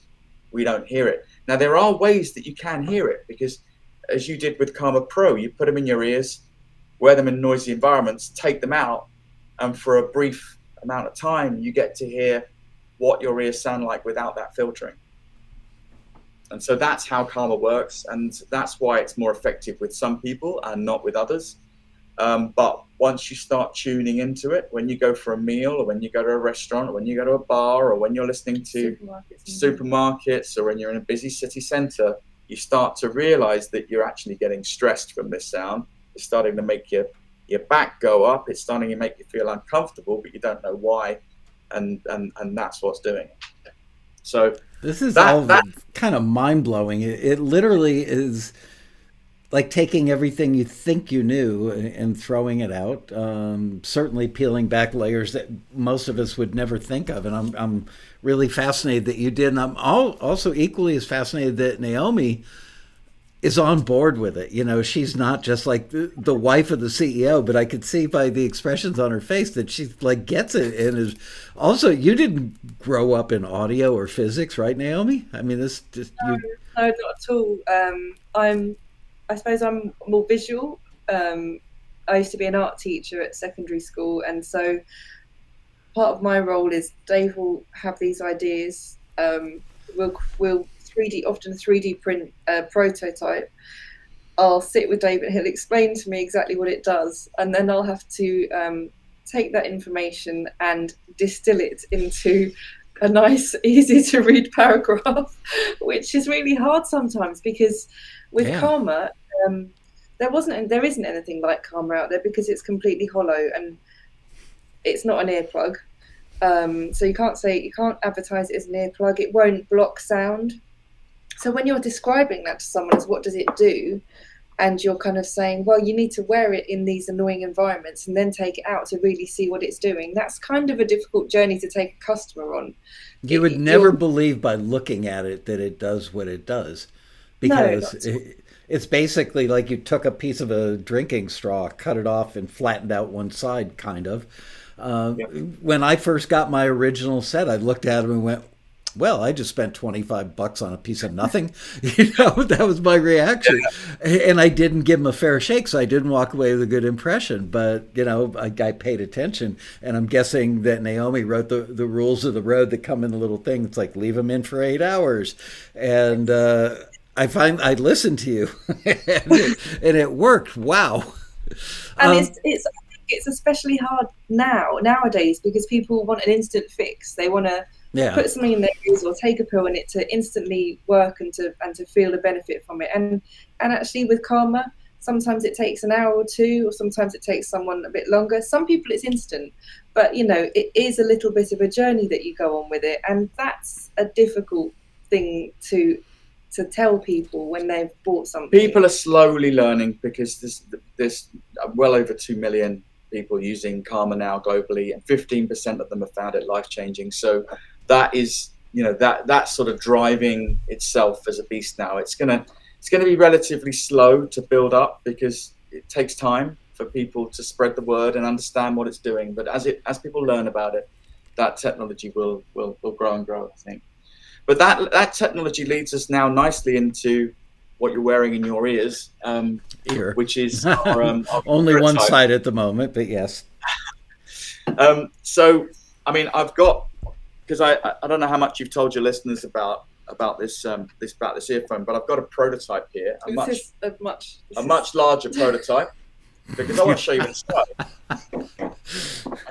we don't hear it. Now, there are ways that you can hear it, because as you did with Karma Pro, you put them in your ears, wear them in noisy environments, take them out, and for a brief amount of time, you get to hear what your ears sound like without that filtering. And so that's how Karma works, and that's why it's more effective with some people and not with others. But once you start tuning into it, when you go for a meal, or when you go to a restaurant, or when you go to a bar, or when you're listening to supermarkets, or when you're in a busy city centre, you start to realise that you're actually getting stressed from this sound. It's starting to make your back go up. It's starting to make you feel uncomfortable, but you don't know why, and that's what's doing it. So this is all kind of mind-blowing. It literally is like taking everything you think you knew and throwing it out. Certainly peeling back layers that most of us would never think of. And I'm really fascinated that you did. And I'm also equally as fascinated that Naomi is on board with it. You know, she's not just like the wife of the CEO, but I could see by the expressions on her face that she like gets it and is also, you didn't grow up in audio or physics, right, Naomi? I mean, this just no, not at all. I suppose I'm more visual. I used to be an art teacher at secondary school, and so part of my role is Dave will have these ideas. We'll 3D print a prototype. I'll sit with David, he'll explain to me exactly what it does, and then I'll have to take that information and distill it into a nice, easy to read paragraph, which is really hard sometimes, because with Karma, there isn't anything like Karma out there, because it's completely hollow and it's not an earplug. So you can't advertise it as an earplug. It won't block sound. So when you're describing that to someone as what does it do, and you're kind of saying, well, you need to wear it in these annoying environments and then take it out to really see what it's doing, that's kind of a difficult journey to take a customer on. You would never believe by looking at it that it does what it does, because it's basically like you took a piece of a drinking straw, cut it off and flattened out one side, kind of. When I first got my original set, I looked at it and went, well, I just spent $25 on a piece of nothing. You know, that was my reaction. And I didn't give him a fair shake, so I didn't walk away with a good impression. But, you know, I paid attention. And I'm guessing that Naomi wrote the rules of the road that come in the little thing. It's like, leave them in for 8 hours. And I listened to you, and it worked. Wow. And it's especially hard nowadays, because people want an instant fix. They want to put something in their ears or take a pill and it to instantly work and to feel a benefit from it. And actually with Karma, sometimes it takes an hour or two, or sometimes it takes someone a bit longer. Some people it's instant, but you know, it is a little bit of a journey that you go on with it, and that's a difficult thing to tell people when they've bought something. People are slowly learning, because there's well over 2 million people using Karma now globally, and 15% of them have found it life-changing. So that is, you know, that's sort of driving itself as a beast now. It's gonna be relatively slow to build up, because it takes time for people to spread the word and understand what it's doing. But as people learn about it, that technology will grow and grow, I think. But that technology leads us now nicely into what you're wearing in your ears, which is our only one side at the moment, but yes. So, I mean, I've got, because I don't know how much you've told your listeners about this earphone, but I've got a prototype here, a much larger prototype, because I want to show you inside.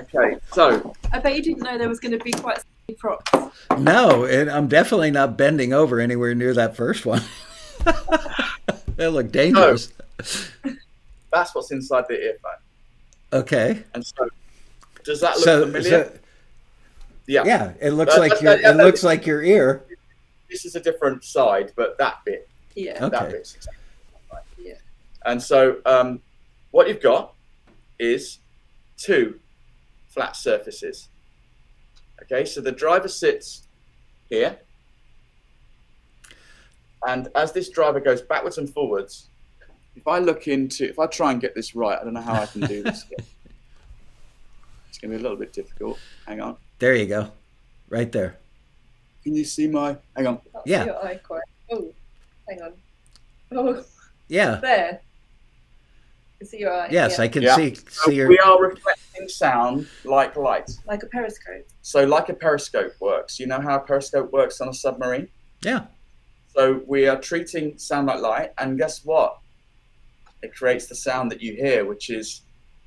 Okay, so I bet you didn't know there was going to be quite some props. No, and I'm definitely not bending over anywhere near that first one. They look dangerous. So, that's what's inside the earphone. Okay. And so, does that look familiar? Yeah, it looks looks like your ear. This is a different side, but that bit. Yeah. Okay. That bit's exactly right. Yeah. And so, what you've got is 2 flat surfaces. Okay, so the driver sits here, and as this driver goes backwards and forwards, if I try and get this right, I don't know how I can do this. It's going to be a little bit difficult. Hang on. There you go. Right there. Can you see my, hang on. Yeah. Your eye quite. Oh, hang on. Oh, yeah. There. See your eye. Yes, Yeah. I can Yeah. see So your. we are reflecting sound like light. Like a periscope. So like a periscope works. You know how a periscope works on a submarine? Yeah. So we are treating sound like light, and guess what? It creates the sound that you hear, which is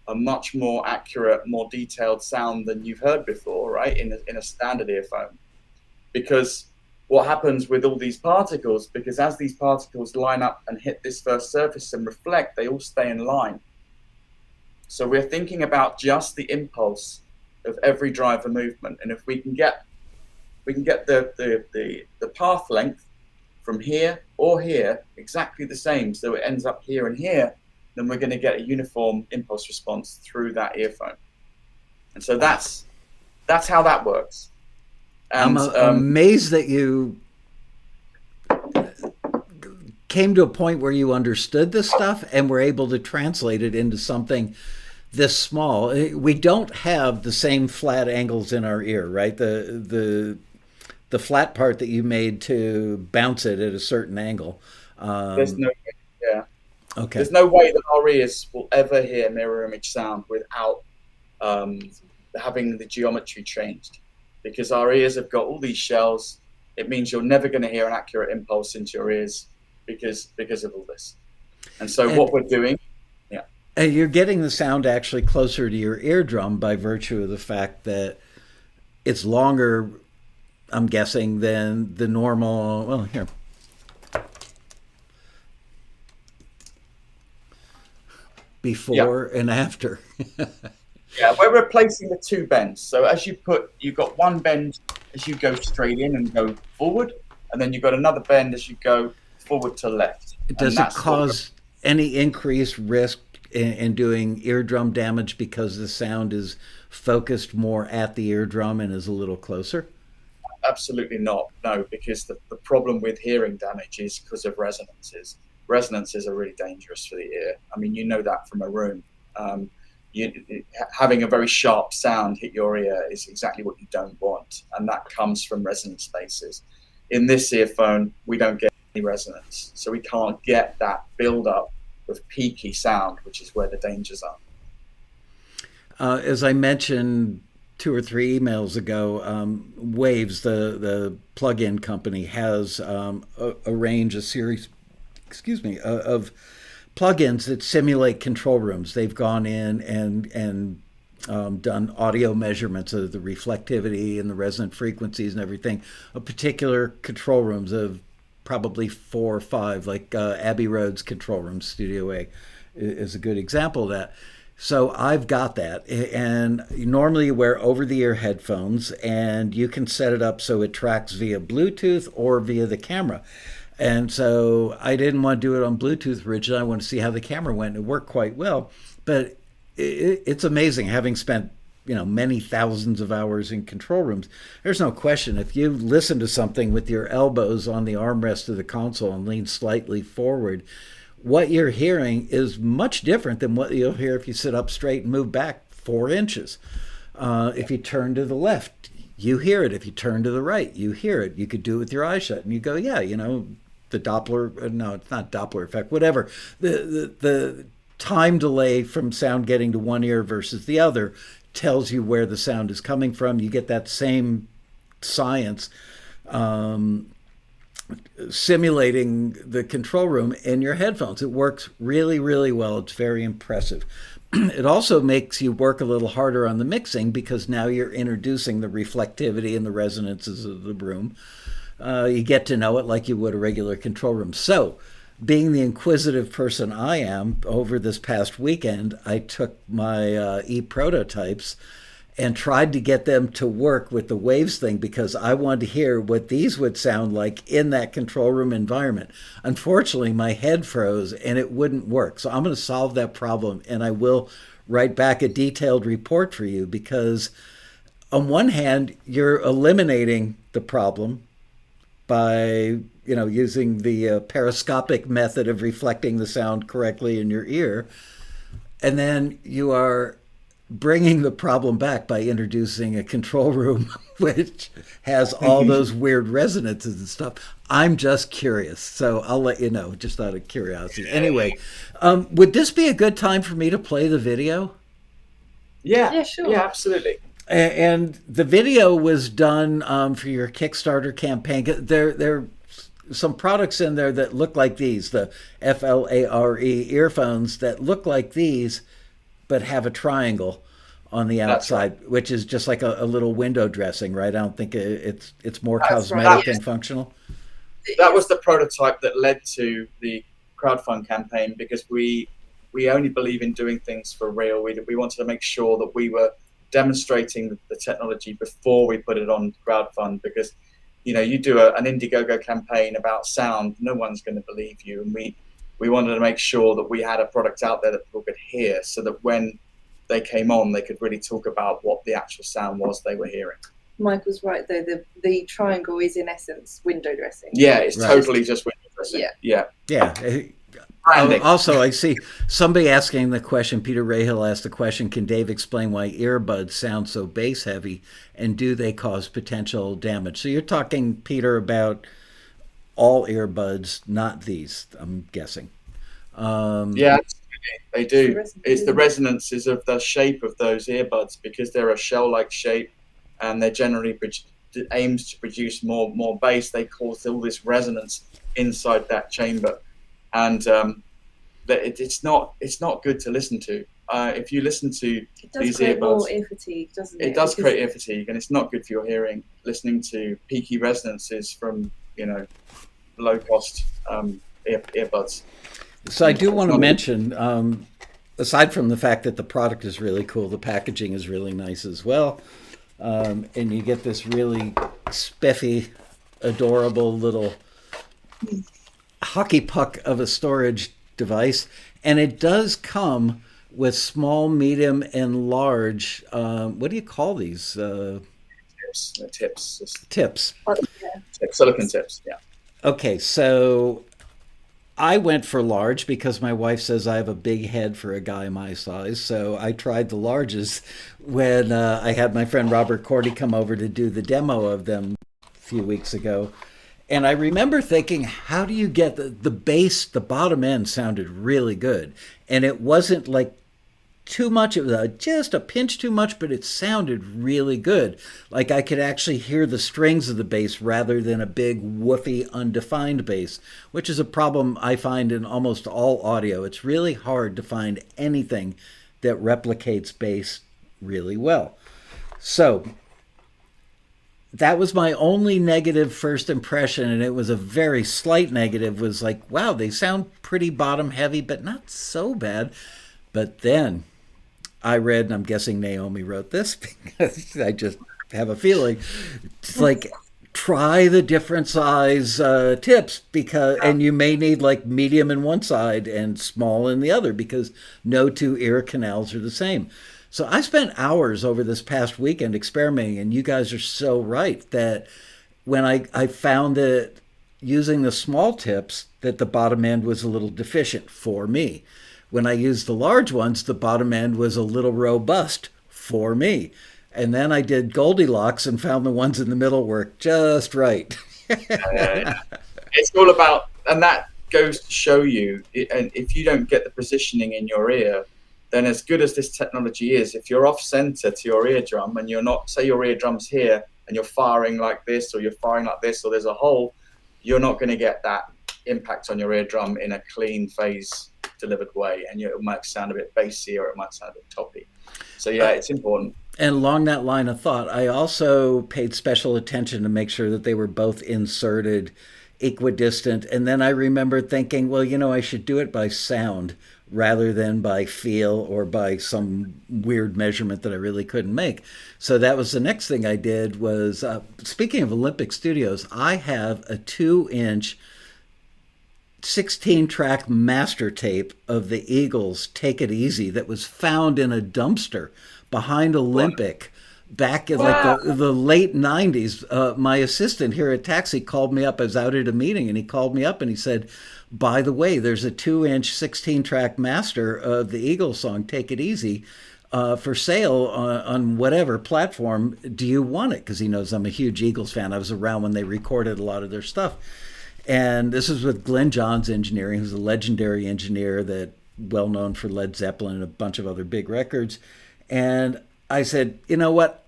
a much more accurate, more detailed sound than you've heard before, right? In a standard earphone. Because what happens with all these particles, because as these particles line up and hit this first surface and reflect, they all stay in line. So we're thinking about just the impulse of every driver movement. And if we can get the path length from here or here exactly the same, so it ends up here and here, then we're going to get a uniform impulse response through that earphone. And so that's how that works. And I'm amazed that you came to a point where you understood this stuff and were able to translate it into something this small. We don't have the same flat angles in our ear, right? The flat part that you made to bounce it at a certain angle. There's no way, yeah. Okay. There's no way that our ears will ever hear mirror image sound without having the geometry changed, because our ears have got all these shells. It means you're never going to hear an accurate impulse into your ears because of all this. And so what we're doing, you're getting the sound actually closer to your eardrum by virtue of the fact that it's longer, I'm guessing, than the normal. Well, here. Before and after. Yeah, we're replacing the two bends. So as you've got one bend as you go straight in and go forward, and then you've got another bend as you go forward to left. Does it cause any increased risk in doing eardrum damage because the sound is focused more at the eardrum and is a little closer? Absolutely not, no, because the problem with hearing damage is because of resonances. Resonances are really dangerous for the ear. I mean, you know that from a room. Having a very sharp sound hit your ear is exactly what you don't want, and that comes from resonant spaces. In this earphone, we don't get any resonance, so we can't get that build-up of peaky sound, which is where the dangers are. As I mentioned 2 or 3 emails ago, Waves, the plug-in company, has a series of plugins that simulate control rooms. They've gone in and done audio measurements of the reflectivity and the resonant frequencies and everything of particular control rooms, of probably 4 or 5, like Abbey Road's control room, Studio A is a good example of that. So I've got that, and normally you wear over-the-ear headphones, and you can set it up so it tracks via Bluetooth or via the camera. And so I didn't want to do it on Bluetooth originally. I wanted to see how the camera went. It worked quite well, but it's amazing, having spent many thousands of hours in control rooms. There's no question, if you listen to something with your elbows on the armrest of the console and lean slightly forward, what you're hearing is much different than what you'll hear if you sit up straight and move back 4 inches. If you turn to the left, you hear it. If you turn to the right, you hear it. You could do it with your eyes shut, and you go, yeah, the Doppler, no, it's not Doppler effect, whatever. The time delay from sound getting to one ear versus the other tells you where the sound is coming from. You get that same science simulating the control in your headphones. It works really, really well. It's very impressive. It also makes you work a little harder on the mixing, because now you're introducing the reflectivity and the resonances of the room. You get to know it like you would a regular control room. So, being the inquisitive person I am, over this past weekend, I took my E Prototypes and tried to get them to work with the Waves thing, because I wanted to hear what these would sound like in that control room environment. Unfortunately, my head froze and it wouldn't work. So I'm going to solve that problem, and I will write back a detailed report for you, because on one hand, you're eliminating the problem by using the periscopic method of reflecting the sound correctly in your ear, and then you are bringing the problem back by introducing a control room which has all those weird resonances and stuff. I'm just curious, so I'll let you know, just out of curiosity. Anyway, would this be a good time for me to play the video? Yeah, sure. Yeah, absolutely. And the video was done for your Kickstarter campaign. There are some products in there that look like these, the FLARE earphones that look like these, but have a triangle on the outside, right, which is just like a little window dressing, right? I don't think it's more cosmetic than functional. That was the prototype that led to the crowdfund campaign, because we only believe in doing things for real. We wanted to make sure that we were demonstrating the technology before we put it on crowdfund, because you do an Indiegogo campaign about sound, no one's going to believe you, and we wanted to make sure that we had a product out there that people could hear, so that when they came on, they could really talk about what the actual sound was they were hearing. Mike was right though. The triangle is in essence window dressing. Yeah, it's totally just window dressing. Yeah. Also, I see somebody asking the question, Peter Rahill asked the question, can Dave explain why earbuds sound so bass heavy, and do they cause potential damage? So you're talking, Peter, about all earbuds, not these, I'm guessing. Yeah, they do. It's the resonances of the shape of those earbuds, because they're a shell-like shape, and they're generally aims to produce more bass. They cause all this resonance inside that chamber. And it's not good to listen to. If you listen to these earbuds, more ear fatigue, doesn't it? It does create ear fatigue, and it's not good for your hearing. Listening to peaky resonances from low cost earbuds. So I do want to mention, aside from the fact that the product is really cool, the packaging is really nice as well, and you get this really spiffy, adorable little hockey puck of a storage device, and it does come with small, medium, and large. What do you call these? Tips. Tips. Silicon tips. Yeah. Okay, so I went for large because my wife says I have a big head for a guy my size. So I tried the larges when I had my friend Robert Cordy come over to do the demo of them a few weeks ago. And I remember thinking, how do you get the bass, the bottom end sounded really good. And it wasn't like too much, it was just a pinch too much, but it sounded really good. Like I could actually hear the strings of the bass rather than a big woofy undefined bass, which is a problem I find in almost all audio. It's really hard to find anything that replicates bass really well. So that was my only negative first impression, and it was a very slight negative, was like, wow, they sound pretty bottom heavy, but not so bad. But then I read, and I'm guessing Naomi wrote this because I just have a feeling, it's like, try the different size tips, and you may need like medium in one side and small in the other, because no two ear canals are the same. So I spent hours over this past weekend experimenting, and you guys are so right that when I found that using the small tips, that the bottom end was a little deficient for me. When I used the large ones, the bottom end was a little robust for me. And then I did Goldilocks and found the ones in the middle worked just right. It's all about, and that goes to show you, and if you don't get the positioning in your ear, then as good as this technology is, if you're off center to your eardrum and you're not, say your eardrum's here and you're firing like this, or you're firing like this, or there's a hole, you're not going to get that impact on your eardrum in a clean phase delivered way, and it might sound a bit bassy or it might sound a bit toppy. So yeah, it's important. And along that line of thought, I also paid special attention to make sure that they were both inserted equidistant. And then I remember thinking, well, I should do it by sound rather than by feel or by some weird measurement that I really couldn't make. So that was the next thing I did was, speaking of Olympic Studios, I have a 2-inch 16-track master tape of the Eagles' Take It Easy that was found in a dumpster behind Olympic back in like the late 90s. My assistant here at Taxi called me up. I was out at a meeting, and he called me up and he said, by the way, there's a 2-inch 16-track master of the Eagles song Take It Easy for sale on whatever platform. Do you want it? Because he knows I'm a huge Eagles fan. I was around when they recorded a lot of their stuff. And this is with Glenn Johns Engineering, who's a legendary engineer that well known for Led Zeppelin and a bunch of other big records. And I said, you know what?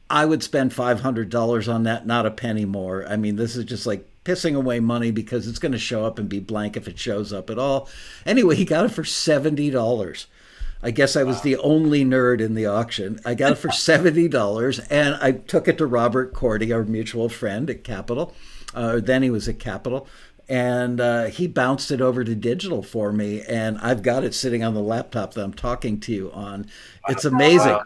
I would spend $500 on that, not a penny more. I mean, this is just like pissing away money because it's going to show up and be blank if it shows up at all. Anyway, he got it for $70. I guess I was the only nerd in the auction. I got it for $70, and I took it to Robert Cordy, our mutual friend at Capitol. Then he was at Capitol. And he bounced it over to digital for me, and I've got it sitting on the laptop that I'm talking to you on. It's amazing. Wow.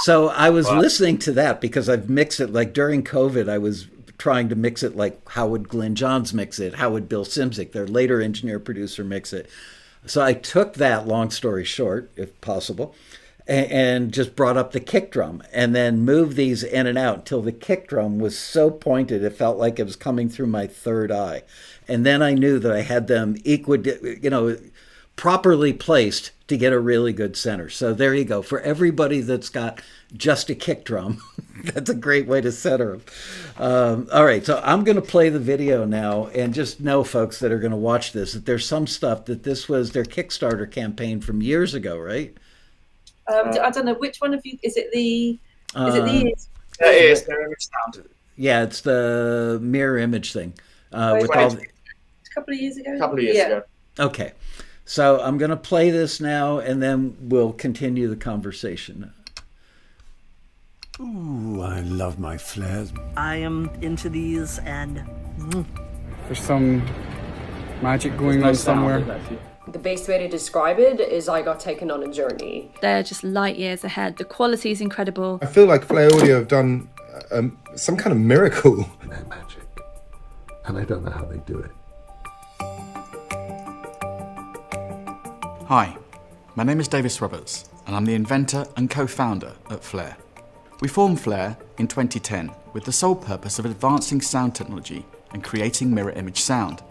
So I was listening to that because I've mixed it, like during COVID, I was trying to mix it like how would Glenn Johns mix it? How would Bill Simzik, their later engineer producer, mix it? So I took that, long story short, if possible, and just brought up the kick drum and then moved these in and out until the kick drum was so pointed it felt like it was coming through my third eye. And then I knew that I had them properly placed to get a really good center. So there you go. For everybody that's got just a kick drum, that's a great way to center them. All right, so I'm going to play the video now, and just know, folks that are going to watch this, that there's some stuff that this was their Kickstarter campaign from years ago, right? I don't know which one of you is it. The ears? It is mirror image sound. Yeah, it's the mirror image thing. With all a couple of years ago. Ago. Okay, so I'm going to play this now, and then we'll continue the conversation. Ooh, I love my flares. I am into these, and there's some magic going on somewhere. The best way to describe it is I got taken on a journey. They're just light years ahead. The quality is incredible. I feel like Flare Audio have done some kind of miracle. They're magic, and I don't know how they do it. Hi, my name is Davis Roberts, and I'm the inventor and co-founder at Flare. We formed Flare in 2010 with the sole purpose of advancing sound technology and creating mirror image sound.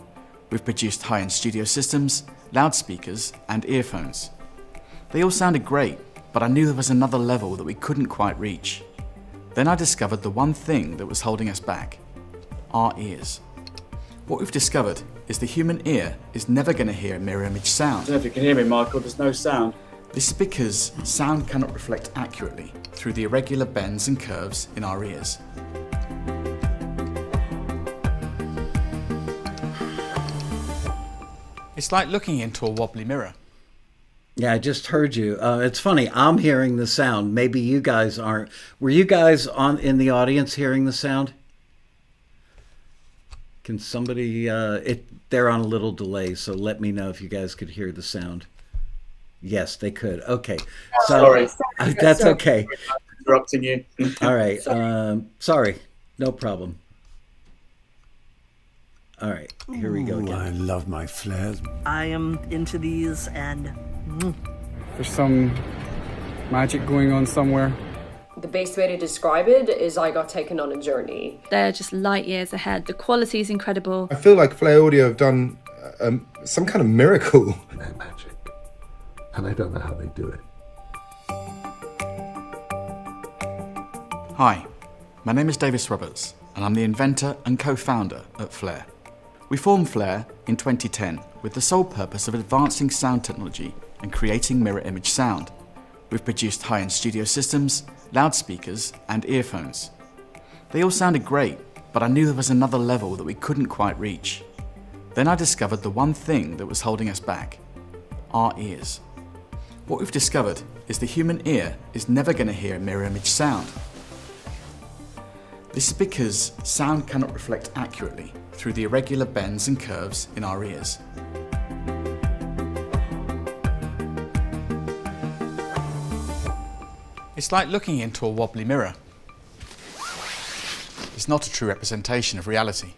We've produced high-end studio systems, loudspeakers, and earphones. They all sounded great, but I knew there was another level that we couldn't quite reach. Then I discovered the one thing that was holding us back: our ears. What we've discovered is the human ear is never going to hear a mirror image sound. I don't know if you can hear me, Michael, there's no sound. This is because sound cannot reflect accurately through the irregular bends and curves in our ears. It's like looking into a wobbly mirror. Yeah, I just heard you. It's funny. I'm hearing the sound. Maybe you guys aren't. Were you guys in the audience hearing the sound? Can somebody? They're on a little delay, so let me know if you guys could hear the sound. Yes, they could. Okay. So Sorry. That's okay. Interrupting you. All right. Sorry. No problem. All right. Here we go Ooh, again. I love my flares. I am into these, and There's some magic going on somewhere. The best way to describe it is I got taken on a journey. They're just light years ahead. The quality is incredible. I feel like Flare Audio have done some kind of miracle. They're magic, and I don't know how they do it. Hi, my name is Davis Roberts, and I'm the inventor and co-founder at Flare. We formed Flare in 2010 with the sole purpose of advancing sound technology and creating mirror image sound. We've produced high-end studio systems, loudspeakers, and earphones. They all sounded great, but I knew there was another level that we couldn't quite reach. Then I discovered the one thing that was holding us back: our ears. What we've discovered is the human ear is never going to hear a mirror image sound. This is because sound cannot reflect accurately through the irregular bends and curves in our ears. It's like looking into a wobbly mirror. It's not a true representation of reality.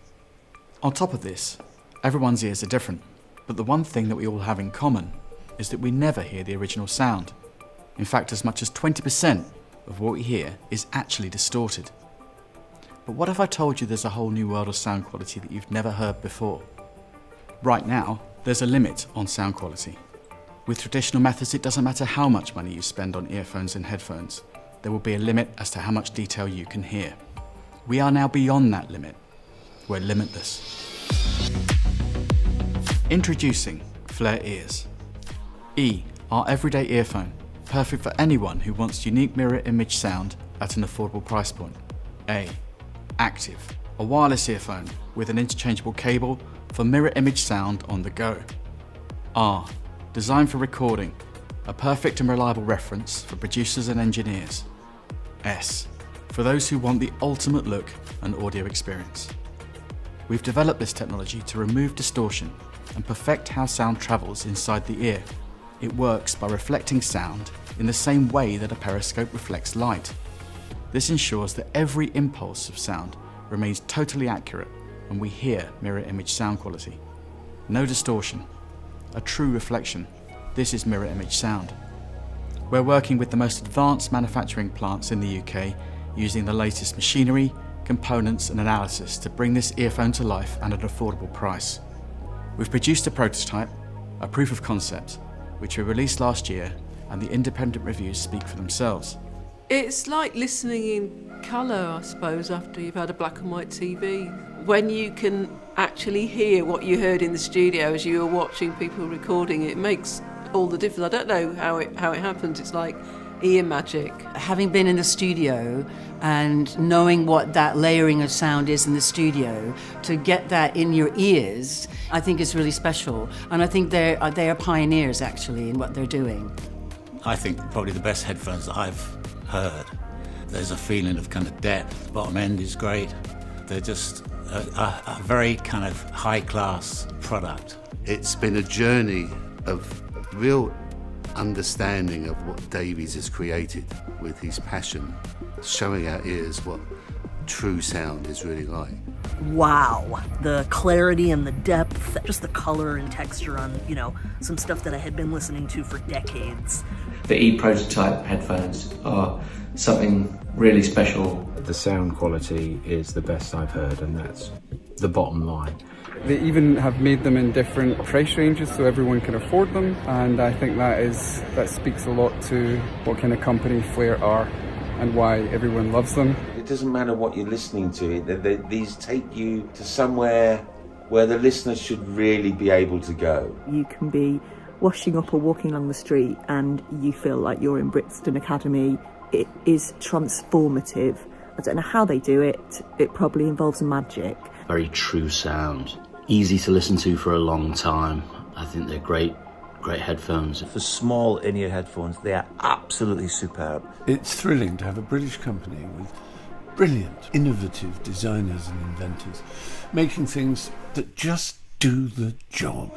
On top of this, everyone's ears are different, but the one thing that we all have in common is that we never hear the original sound. In fact, as much as 20% of what we hear is actually distorted. But what if I told you there's a whole new world of sound quality that you've never heard before? Right now, there's a limit on sound quality. With traditional methods, it doesn't matter how much money you spend on earphones and headphones. There will be a limit as to how much detail you can hear. We are now beyond that limit. We're limitless. Introducing Flare Ears. E, our everyday earphone, perfect for anyone who wants unique mirror image sound at an affordable price point. A, Active, a wireless earphone with an interchangeable cable for mirror image sound on the go. R, designed for recording, a perfect and reliable reference for producers and engineers. S, for those who want the ultimate look and audio experience. We've developed this technology to remove distortion and perfect how sound travels inside the ear. It works by reflecting sound in the same way that a periscope reflects light. This ensures that every impulse of sound remains totally accurate when we hear mirror image sound quality. No distortion, a true reflection. This is mirror image sound. We're working with the most advanced manufacturing plants in the UK, using the latest machinery, components and analysis to bring this earphone to life at an affordable price. We've produced a prototype, a proof of concept, which we released last year, and the independent reviews speak for themselves. It's like listening in colour, I suppose, after you've had a black and white TV. When you can actually hear what you heard in the studio as you were watching people recording, it makes all the difference. I don't know how it happens. It's like ear magic. Having been in the studio and knowing what that layering of sound is in the studio, to get that in your ears, I think is really special. And I think they are pioneers, actually, in what they're doing. I think probably the best headphones that I've heard. There's a feeling of kind of depth. The bottom end is great. They're just a very kind of high-class product. It's been a journey of real understanding of what Davies has created with his passion, showing our ears what true sound is really like. Wow, the clarity and the depth, just the color and texture on, some stuff that I had been listening to for decades. The E Prototype headphones are something really special. The sound quality is the best I've heard, and that's the bottom line. They even have made them in different price ranges so everyone can afford them, and I think that speaks a lot to what kind of company Flare are and why everyone loves them. It doesn't matter what you're listening to, these take you to somewhere where the listener should really be able to go. You can be washing up or walking along the street and you feel like you're in Brixton Academy. It is transformative. I don't know how they do it. It probably involves magic. Very true sound. Easy to listen to for a long time. I think they're great headphones. For small in-ear headphones, they are absolutely superb. It's thrilling to have a British company with brilliant, innovative designers and inventors making things that just do the job.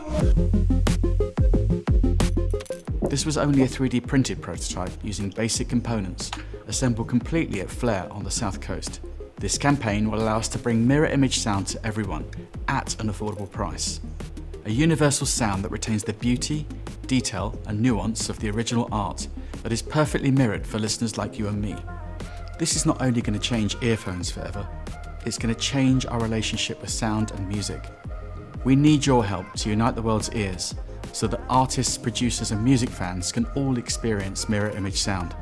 This was only a 3D printed prototype using basic components, assembled completely at Flare on the south coast. This campaign will allow us to bring mirror image sound to everyone at an affordable price. A universal sound that retains the beauty, detail and nuance of the original art that is perfectly mirrored for listeners like you and me. This is not only going to change earphones forever, it's going to change our relationship with sound and music. We need your help to unite the world's ears so that artists, producers and music fans can all experience mirror image sound.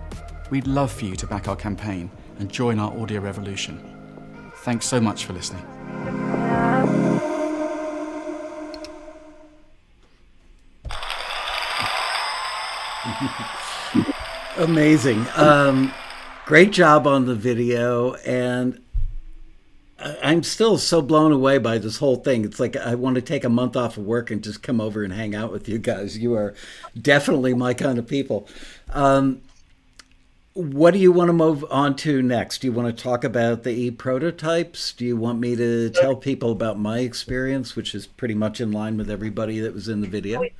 We'd love for you to back our campaign and join our audio revolution. Thanks so much for listening. Amazing. Great job on the video, and I'm still so blown away by this whole thing. It's like I want to take a month off of work and just come over and hang out with you guys. You are definitely my kind of people. What do you want to move on to next? Do you want to talk about the E prototypes? Do you want me to tell people about my experience, which is pretty much in line with everybody that was in the video? We'd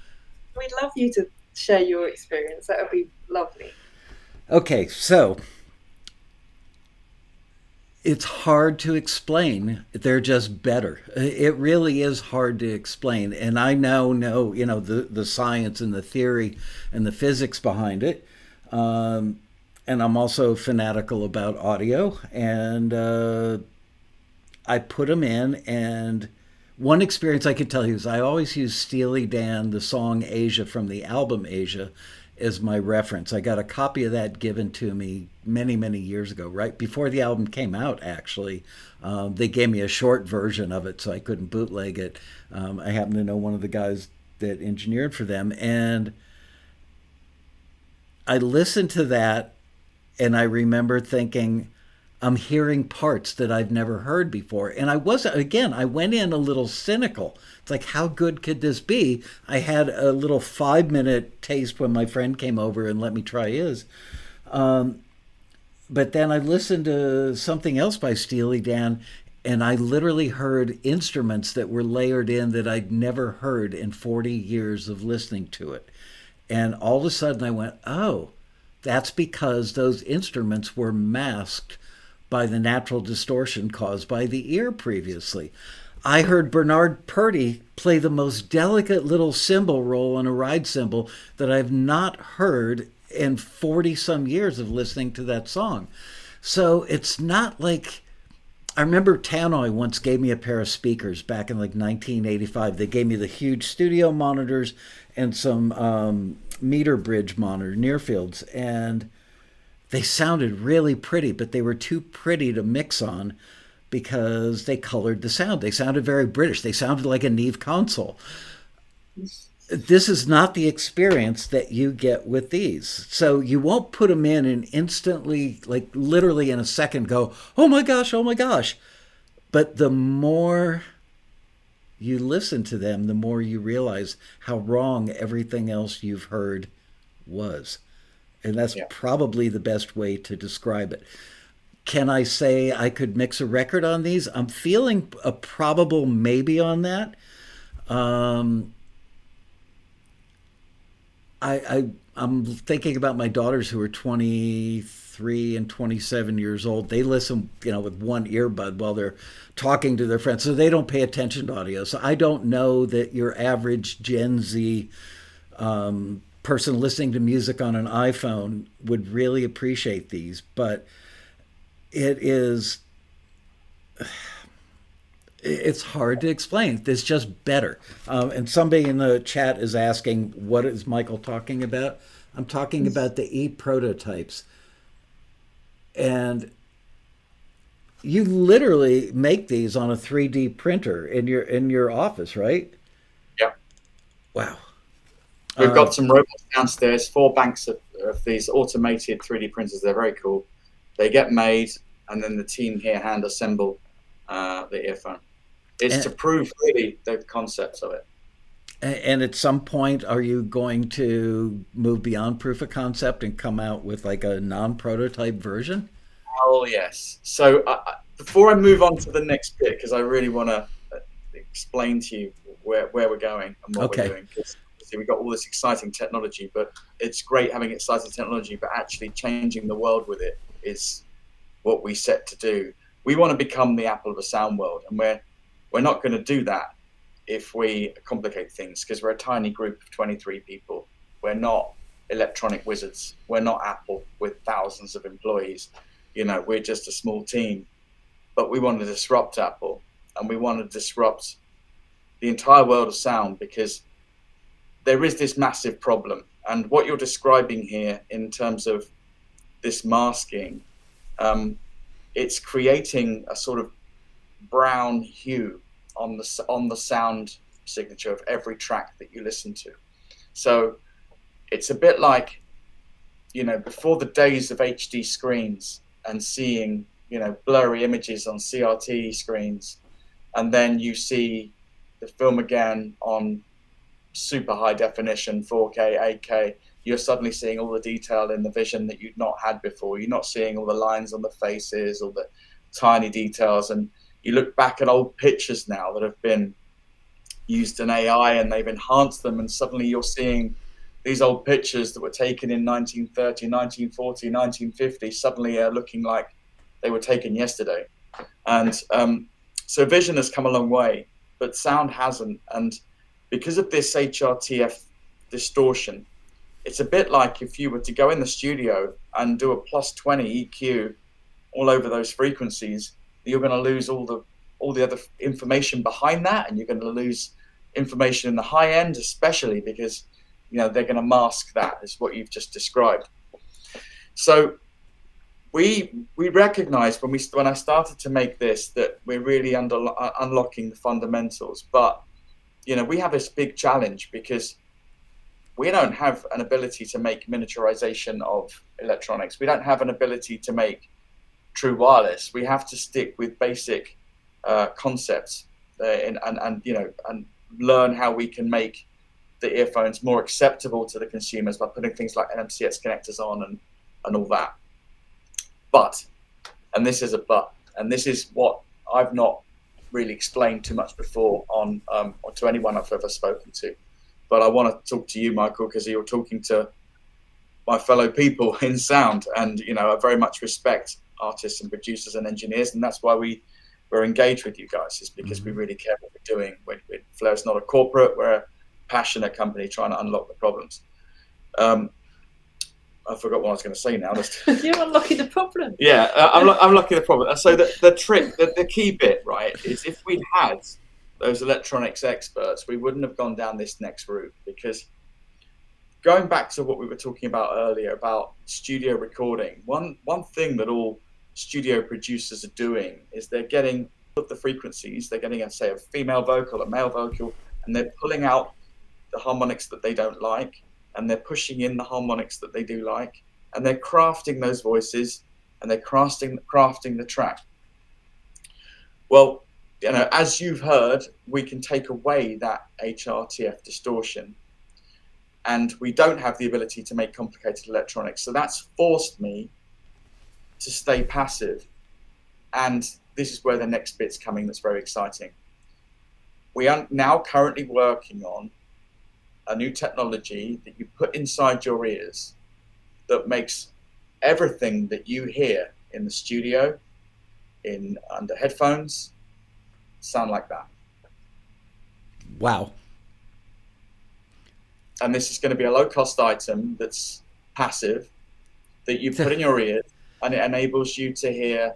love you to share your experience. That would be lovely. Okay, so it's hard to explain. They're just better. It really is hard to explain. And I now know, the science and the theory and the physics behind it. And I'm also fanatical about audio. And I put them in, and one experience I could tell you is I always use Steely Dan, the song Asia from the album Asia, as my reference. I got a copy of that given to me many, many years ago, right before the album came out, actually. They gave me a short version of it, so I couldn't bootleg it. I happen to know one of the guys that engineered for them, and I listened to that, and I remember thinking, I'm hearing parts that I've never heard before. And I went in a little cynical. It's like, how good could this be? I had a little 5-minute taste when my friend came over and let me try his. But then I listened to something else by Steely Dan, and I literally heard instruments that were layered in that I'd never heard in 40 years of listening to it. And all of a sudden I went, oh, that's because those instruments were masked by the natural distortion caused by the ear previously. I heard Bernard Purdy play the most delicate little cymbal roll on a ride cymbal that I've not heard in 40-some years of listening to that song. So it's not like... I remember Tannoy once gave me a pair of speakers back in like 1985. They gave me the huge studio monitors and some meter bridge monitor near-fields, and they sounded really pretty, but they were too pretty to mix on because they colored the sound. They sounded very British. They sounded like a Neve console. This is not the experience that you get with these. So you won't put them in and instantly, like literally in a second, go, oh my gosh, oh my gosh. But the more you listen to them, the more you realize how wrong everything else you've heard was. And that's probably the best way to describe it. Can I say I could mix a record on these? I'm feeling a probable maybe on that. I'm thinking about my daughters who are 23 and 27 years old. They listen, with one earbud while they're talking to their friends, so they don't pay attention to audio. So I don't know that your average Gen Z person listening to music on an iPhone would really appreciate these, but it's hard to explain. It's just better. And somebody in the chat is asking, what is Michael talking about? I'm talking about the E Prototypes. And you literally make these on a 3D printer in your office, right? Yeah. Wow. We've got some robots downstairs, 4 banks of these automated 3D printers. They're very cool. They get made, and then the team here hand assemble the earphone. It's to prove really the concepts of it. And at some point, are you going to move beyond proof of concept and come out with like a non-prototype version? Oh, yes. So before I move on to the next bit, because I really want to explain to you where we're going and what we're doing. Because we've got all this exciting technology, but it's great having exciting technology, but actually changing the world with it is what we set to do. We want to become the Apple of the sound world, and we're not going to do that if we complicate things, because we're a tiny group of 23 people. We're not electronic wizards. We're not Apple with thousands of employees. We're just a small team. But we want to disrupt Apple, and we want to disrupt the entire world of sound, because there is this massive problem. And what you're describing here in terms of this masking, it's creating a sort of brown hue on the sound signature of every track that you listen to. So it's a bit like, before the days of HD screens and seeing, blurry images on CRT screens, and then you see the film again on super high definition, 4K, 8K, you're suddenly seeing all the detail in the vision that you'd not had before. You're not seeing all the lines on the faces, all the tiny details. And you look back at old pictures now that have been used in AI, and they've enhanced them, and suddenly you're seeing these old pictures that were taken in 1930, 1940, 1950 suddenly are looking like they were taken yesterday. And so vision has come a long way, but sound hasn't. And because of this HRTF distortion, it's a bit like if you were to go in the studio and do a +20 EQ all over those frequencies, you're going to lose all the all the other information behind that, and you're going to lose information in the high end, especially because they're going to mask that, is what you've just described. So we recognized when I started to make this that we're really unlocking the fundamentals, but we have this big challenge because we don't have an ability to make miniaturization of electronics. We don't have an ability to make true wireless. We have to stick with basic concepts and learn how we can make the earphones more acceptable to the consumers by putting things like NMCX connectors on and all that. But, and this is a but, and this is what I've not really explained too much before or to anyone I've ever spoken to. But I want to talk to you, Michael, because you're talking to my fellow people in sound, and I very much respect artists and producers and engineers, and that's why we're engaged with you guys, is because we really care what we're doing. Flair's not a corporate; we're a passionate company trying to unlock the problems. I forgot what I was going to say now. You're unlocking the problem. Yeah, I'm unlocking the problem. So the trick, the key bit, right, is if we'd had those electronics experts, we wouldn't have gone down this next route, because going back to what we were talking about earlier about studio recording, one thing that all studio producers are doing is they're getting the frequencies, they're getting a female vocal, a male vocal, and they're pulling out the harmonics that they don't like, and they're pushing in the harmonics that they do like, and they're crafting those voices, and they're crafting the track. Well, as you've heard, we can take away that HRTF distortion, and we don't have the ability to make complicated electronics. So that's forced me to stay passive. And this is where the next bit's coming that's very exciting. We are now currently working on a new technology that you put inside your ears that makes everything that you hear in the studio, under headphones, sound like that. Wow. And this is going to be a low-cost item that's passive, that you put in your ears, and it enables you to hear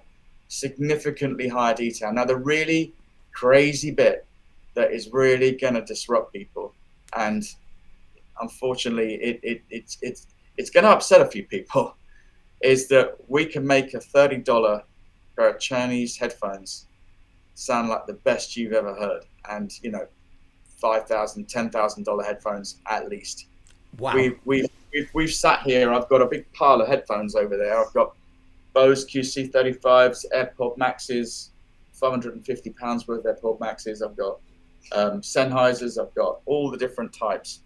significantly higher detail. Now, the really crazy bit that is really going to disrupt people, and unfortunately it's going to upset a few people, is that we can make a $30 pair of Chinese headphones sound like the best you've ever heard, and $5,000, $10,000 headphones at least. Wow. We've sat here. I've got a big pile of headphones over there. I've got Bose QC35s, AirPod Maxes, 550 pounds worth of AirPod Maxes. I've got Sennheisers. I've got all the different types.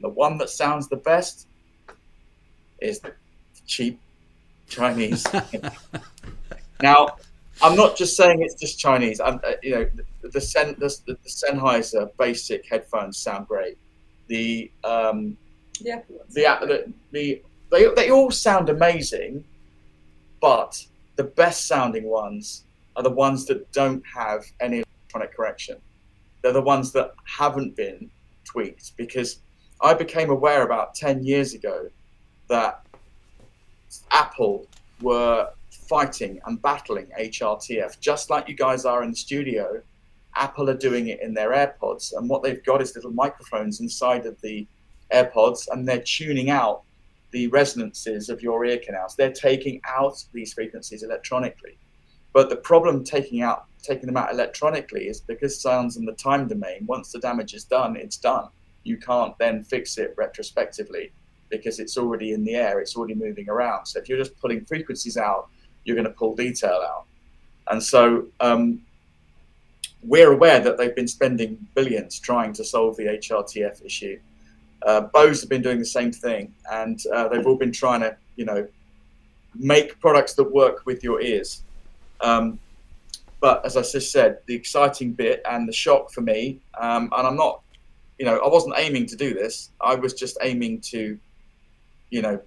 The one that sounds the best is the cheap Chinese. Now, I'm not just saying it's just Chinese. The Sennheiser basic headphones sound great. They all sound amazing, but the best sounding ones are the ones that don't have any electronic correction. They're the ones that haven't been tweaked, because I became aware about 10 years ago that Apple were fighting and battling HRTF, just like you guys are in the studio. Apple are doing it in their AirPods, and what they've got is little microphones inside of the AirPods, and they're tuning out the resonances of your ear canals. They're taking out these frequencies electronically. But the problem taking them out electronically is because sound's in the time domain. Once the damage is done, it's done. You can't then fix it retrospectively because it's already in the air, it's already moving around. So if you're just pulling frequencies out, you're going to pull detail out. And so we're aware that they've been spending billions trying to solve the HRTF issue. Bose have been doing the same thing, and they've all been trying to, make products that work with your ears. But as I just said, the exciting bit and the shock for me, and I'm not, I wasn't aiming to do this. I was just aiming to,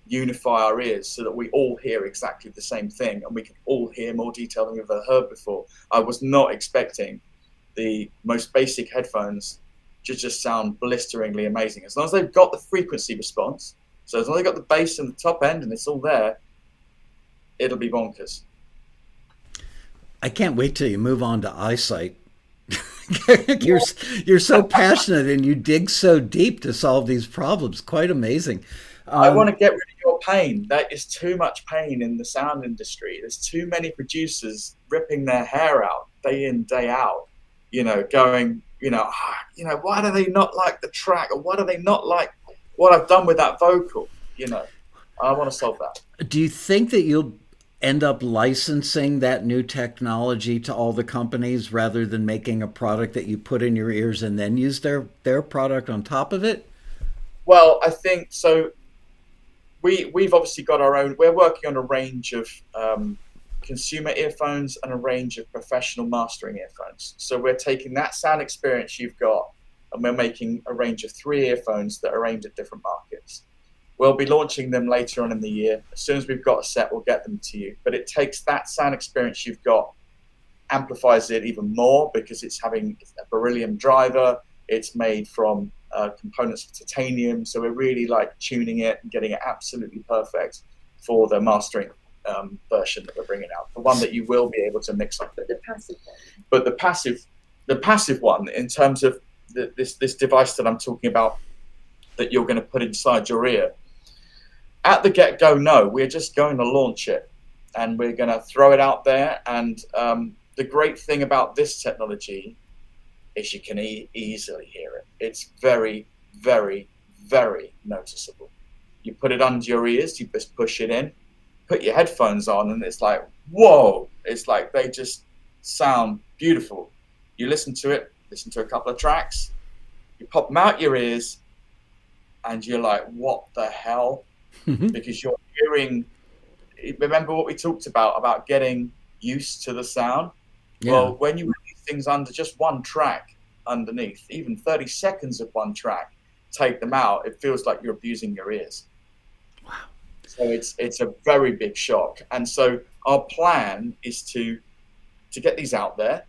unify our ears so that we all hear exactly the same thing, and we can all hear more detail than we've ever heard before. I was not expecting the most basic headphones to just sound blisteringly amazing. As long as they've got the frequency response, so as long as they've got the bass and the top end and it's all there, it'll be bonkers. I can't wait till you move on to eyesight. You're so passionate and you dig so deep to solve these problems. Quite amazing. I want to get rid of your pain. That is too much pain in the sound industry. There's too many producers ripping their hair out day in, day out, going, why do they not like the track, or why do they not like what I've done with that vocal? I want to solve that. Do you think that you'll end up licensing that new technology to all the companies rather than making a product that you put in your ears and then use their product on top of it? Well, I think so. We've obviously got our own. We're working on a range of consumer earphones and a range of professional mastering earphones. So we're taking that sound experience you've got, and we're making a range of 3 earphones that are aimed at different markets. We'll be launching them later on in the year. As soon as we've got a set, we'll get them to you. But it takes that sound experience you've got, amplifies it even more, because it's having a beryllium driver. It's made from components of titanium. So we're really tuning it and getting it absolutely perfect for the mastering version that we're bringing out. The one that you will be able to mix up. But the passive one. But the passive one, in terms of this device that I'm talking about, that you're going to put inside your ear, at the get-go, no, we're just going to launch it and we're going to throw it out there. And the great thing about this technology is you can easily hear it. It's very, very, very noticeable. You put it under your ears, you just push it in, put your headphones on, and it's like, whoa, it's like they just sound beautiful. You listen to a couple of tracks, you pop them out your ears, and you're like, what the hell? Because you're hearing, remember what we talked about getting used to the sound? Yeah. Well, when you release things under just one track underneath, even 30 seconds of one track, take them out, it feels like you're abusing your ears. Wow. So it's a very big shock. And so our plan is to get these out there.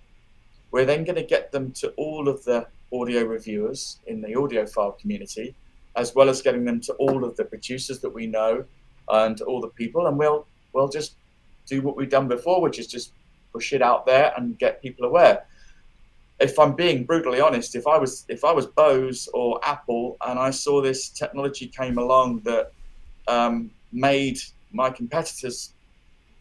We're then going to get them to all of the audio reviewers in the audiophile community, as well as getting them to all of the producers that we know and all the people. And we'll just do what we've done before, which is just push it out there and get people aware. If I'm being brutally honest, if I was Bose or Apple and I saw this technology came along that made my competitor's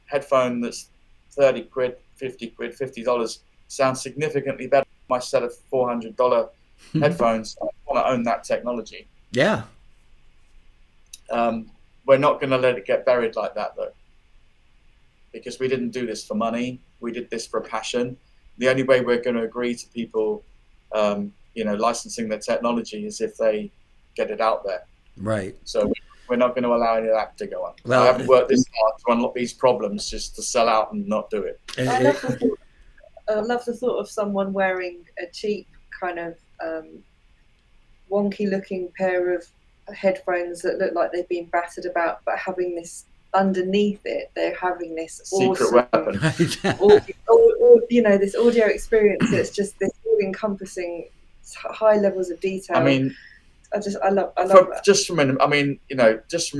headphone that's 30 quid, 50 quid, $50 sound significantly better than my set of $400 headphones, I want to own that technology. Yeah. We're not going to let it get buried like that, though, because we didn't do this for money. We did this for a passion. The only way we're going to agree to people, licensing their technology is if they get it out there. Right. So we're not going to allow any of that to go on. Well, I haven't worked this hard to unlock these problems just to sell out and not do it. I love the thought of someone wearing a cheap kind of wonky looking pair of headphones that look like they've been battered about, but having this underneath it, they're having this secret weapon. This audio experience that's just this all-encompassing high levels of detail. I mean, I love that. Just from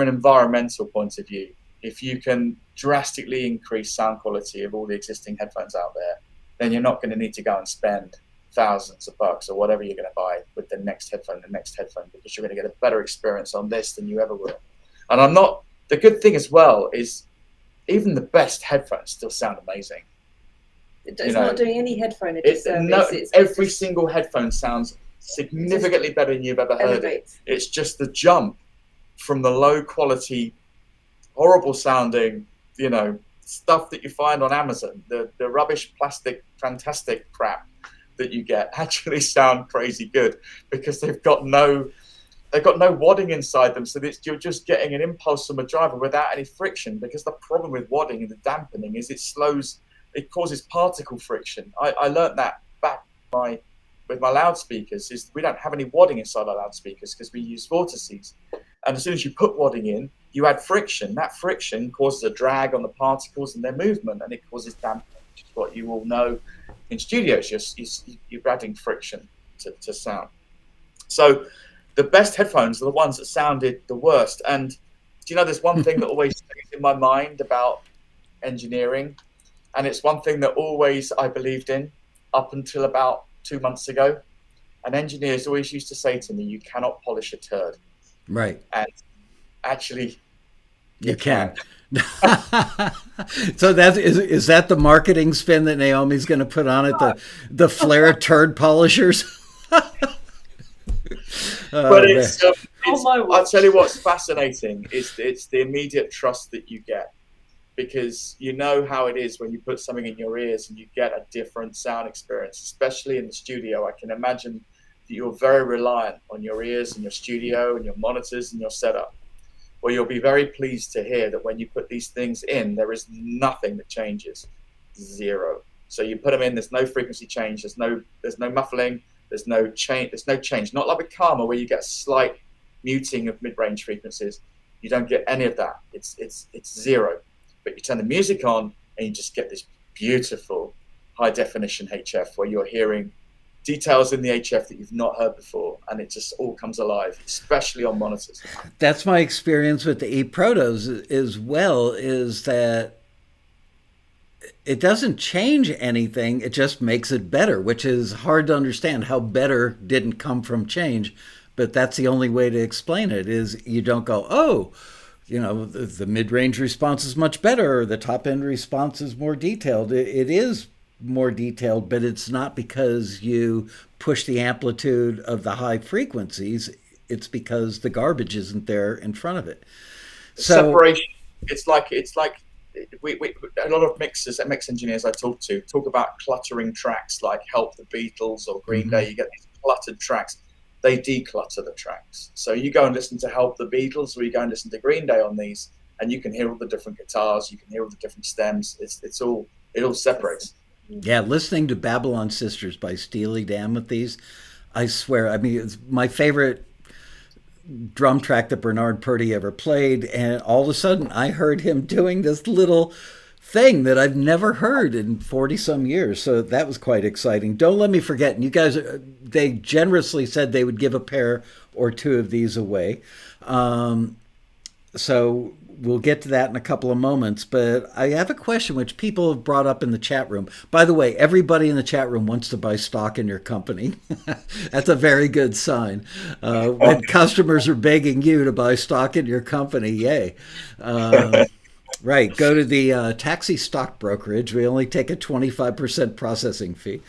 an environmental point of view, if you can drastically increase sound quality of all the existing headphones out there, then you're not going to need to go and spend thousands of bucks or whatever you're going to buy with the next headphone, because you're going to get a better experience on this than you ever will. And the good thing as well is even the best headphones still sound amazing. It's not doing any headphone a disservice. Every single headphone sounds significantly better than you've ever heard it. It's just the jump from the low quality, horrible sounding, stuff that you find on Amazon, the rubbish plastic fantastic crap that you get actually sound crazy good, because they've got no wadding inside them, so that you're just getting an impulse from a driver without any friction. Because the problem with wadding and the dampening is it causes particle friction. I learned that back with my loudspeakers, is we don't have any wadding inside our loudspeakers because we use vortices. And as soon as you put wadding in, you add friction. That friction causes a drag on the particles and their movement, and it causes dampening, which is what you all know in studios. You're adding friction to sound. So the best headphones are the ones that sounded the worst. And there's one thing that always stays in my mind about engineering, And it's one thing that always I believed in up until about 2 months ago. And engineers always used to say to me, you cannot polish a turd. Right. And actually, you can. So is that the marketing spin that Naomi's going to put on it? The Flair turd polishers? But I'll tell you what's fascinating is it's the immediate trust that you get, because you know how it is when you put something in your ears and you get a different sound experience, especially in the studio. I can imagine that you're very reliant on your ears and your studio and your monitors and your setup. Well, you'll be very pleased to hear that when you put these things in, there is nothing that changes. Zero. So you put them in, there's no frequency change, there's no muffling, there's no change. Not like with Karma, where you get a slight muting of mid-range frequencies. You don't get any of that. It's zero. But you turn the music on and you just get this beautiful high definition HF where you're hearing details in the HF that you've not heard before, and it just all comes alive, especially on monitors. That's my experience with the E Protos as well, is that it doesn't change anything, it just makes it better, which is hard to understand how better didn't come from change, but that's the only way to explain it, is you don't go, oh, you know, the mid-range response is much better, or the top-end response is more detailed. It is more detailed, but it's not because you push the amplitude of the high frequencies. It's because the garbage isn't there in front of it. So separation. It's like we a lot of mixers and mix engineers I talk about cluttering tracks like Help the Beatles or Green Day. You get these cluttered tracks. They declutter the tracks. So you go and listen to Help the Beatles, or you go and listen to Green Day on these, and you can hear all the different guitars. You can hear all the different stems. It all separates. Yeah, listening to Babylon Sisters by Steely Dan with these, I swear, I mean, it's my favorite drum track that Bernard Purdy ever played, and all of a sudden I heard him doing this little thing that I've never heard in 40-some years, so that was quite exciting. Don't let me forget, and you guys, they generously said they would give a pair or two of these away. So we'll get to that in a couple of moments, but I have a question which people have brought up in the chat room. By the way, everybody in the chat room wants to buy stock in your company. That's a very good sign. When customers are begging you to buy stock in your company, yay. Right, go to the Taxi stock brokerage. We only take a 25% processing fee.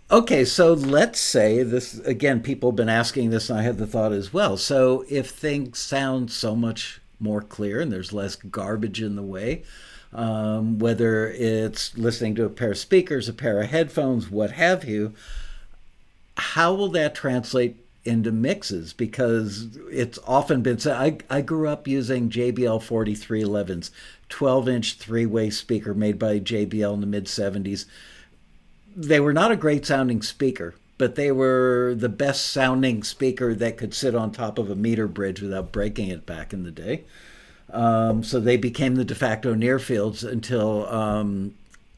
Okay, so let's say this, again, people have been asking this, and I had the thought as well. So if things sound so much more clear and there's less garbage in the way, whether it's listening to a pair of speakers, a pair of headphones, what have you, how will that translate into mixes? Because it's often been said, I grew up using JBL 4311s, 12-inch three-way speaker made by JBL in the mid-70s. They were not a great sounding speaker, but they were the best sounding speaker that could sit on top of a meter bridge without breaking it back in the day. So they became the de facto near fields until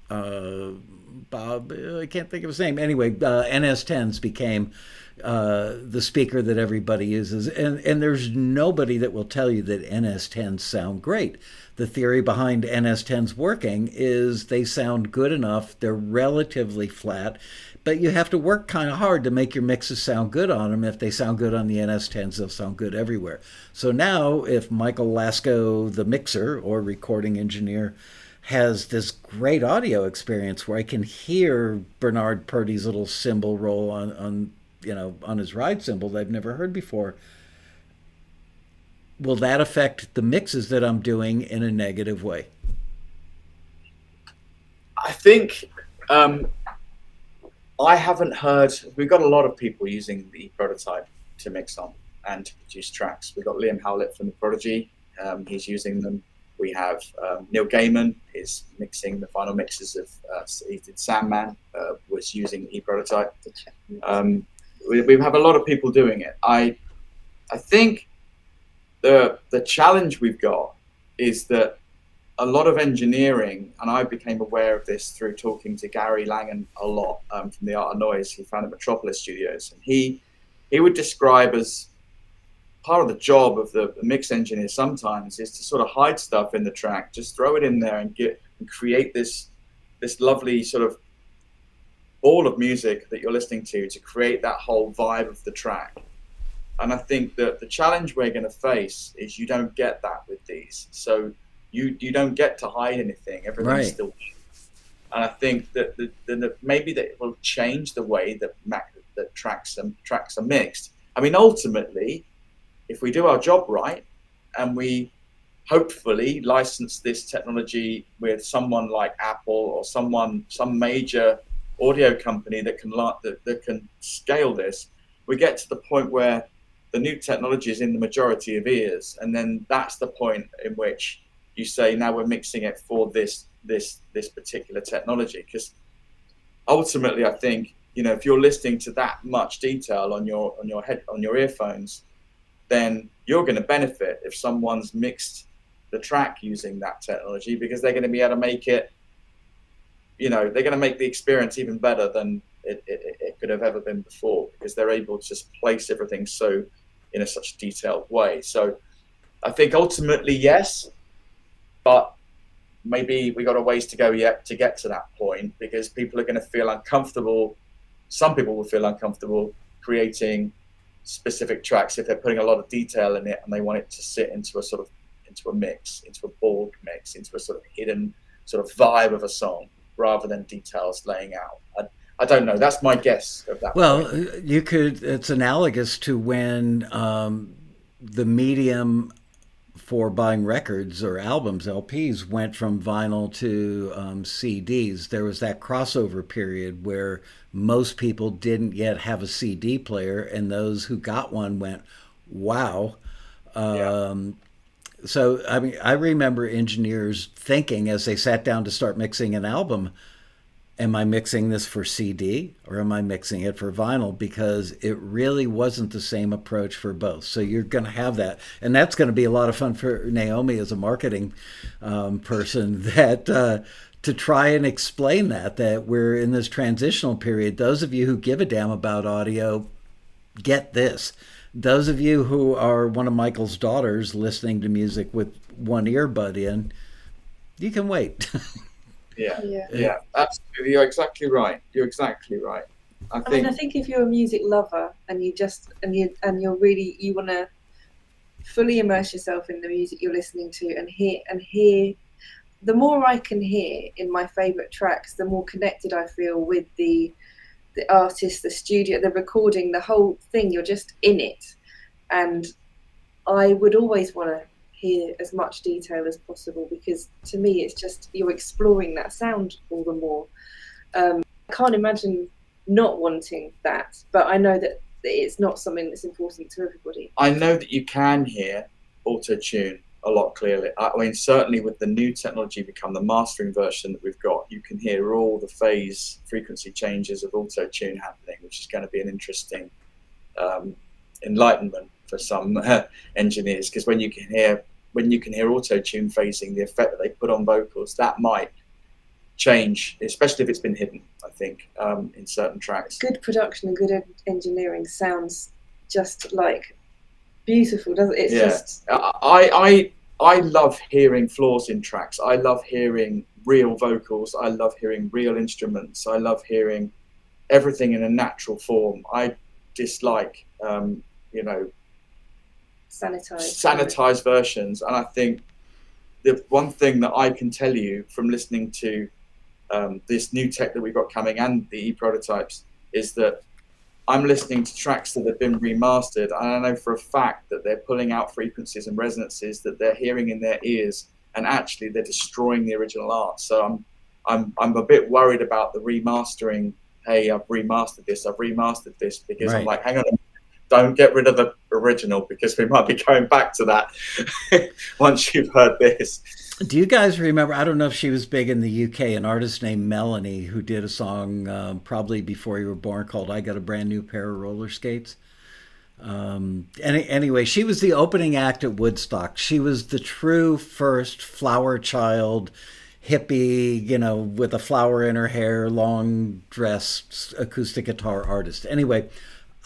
Bob, I can't think of his name. Anyway, NS10s became the speaker that everybody uses. And there's nobody that will tell you that NS10s sound great. The theory behind NS10s working is they sound good enough. They're relatively flat, but you have to work kind of hard to make your mixes sound good on them. If they sound good on the NS10s, they'll sound good everywhere. So now if Michael Laskow, the mixer or recording engineer, has this great audio experience where I can hear Bernard Purdy's little cymbal roll on his ride cymbal that I've never heard before, will that affect the mixes that I'm doing in a negative way? I think I haven't heard. We've got a lot of people using the E Prototype to mix on and to produce tracks. We've got Liam Howlett from The Prodigy. He's using them. We have Neil Gaiman is mixing the final mixes of he did Sandman, was using E Prototype. We have a lot of people doing it. I think the challenge we've got is that a lot of engineering, and I became aware of this through talking to Gary Langan a lot from the Art of Noise. He founded Metropolis Studios, and he would describe as part of the job of the mix engineer sometimes is to sort of hide stuff in the track, just throw it in there and create this lovely sort of ball of music that you're listening to create that whole vibe of the track. And I think that the challenge we're going to face is you don't get that with these. So you don't get to hide anything. Everything's Right. still. And I think that maybe that it will change the way that tracks are mixed. I mean, ultimately, if we do our job right and we hopefully license this technology with someone like Apple or some major audio company that can scale this, we get to the point where the new technology is in the majority of ears, and then that's the point in which you say, now we're mixing it for this particular technology. Because ultimately, I think, you know, if you're listening to that much detail on your earphones, then you're going to benefit if someone's mixed the track using that technology, because they're going to be able to make it, you know, they're going to make the experience even better than it could have ever been before, because they're able to just place everything so in such a detailed way. So I think ultimately, yes, but maybe we got a ways to go yet to get to that point, because people are going to feel uncomfortable. Some people will feel uncomfortable creating specific tracks if they're putting a lot of detail in it and they want it to sit into a mix, into a board mix, into a sort of hidden sort of vibe of a song, rather than details laying out. I don't know. That's my guess of that. Well, point. it's analogous to when the medium for buying records or albums, LPs, went from vinyl to CDs. There was that crossover period where most people didn't yet have a CD player, and those who got one went, wow. So, I mean, I remember engineers thinking as they sat down to start mixing an album, am I mixing this for CD or am I mixing it for vinyl? Because it really wasn't the same approach for both. So you're going to have that. And that's going to be a lot of fun for Naomi as a marketing person, that to try and explain that we're in this transitional period. Those of you who give a damn about audio, get this. Those of you who are one of Michael's daughters listening to music with one earbud in, you can wait. Yeah, absolutely. You're exactly right. I mean, I think if you're a music lover and you want to fully immerse yourself in the music you're listening to and hear, the more I can hear in my favorite tracks, the more connected I feel with the artist, the studio, the recording, the whole thing. You're just in it, and I would always want to hear as much detail as possible, because to me it's just, you're exploring that sound all the more. I can't imagine not wanting that, but I know that it's not something that's important to everybody. I know that you can hear auto-tune a lot clearly. I mean, certainly with the new technology become the mastering version that we've got, you can hear all the phase frequency changes of auto-tune happening, which is going to be an interesting enlightenment for some engineers, because when you can hear auto-tune phasing, the effect that they put on vocals, that might change, especially if it's been hidden, I think, in certain tracks. Good production and good engineering sounds just like beautiful, doesn't it? It's just... I love hearing flaws in tracks. I love hearing real vocals. I love hearing real instruments. I love hearing everything in a natural form. I dislike, sanitized versions. And I think the one thing that I can tell you from listening to this new tech that we've got coming and the E Prototypes is that I'm listening to tracks that have been remastered, and I know for a fact that they're pulling out frequencies and resonances that they're hearing in their ears, and actually they're destroying the original art. So I'm a bit worried about the remastering. Hey, I've remastered this, because I'm like, hang on, don't get rid of the original, because we might be going back to that once you've heard this. Do you guys remember, I don't know if she was big in the UK, an artist named Melanie who did a song probably before you were born called I Got a Brand New Pair of Roller Skates? Anyway, she was the opening act at Woodstock. She was the true first flower child, hippie, with a flower in her hair, long dress, acoustic guitar artist. Anyway,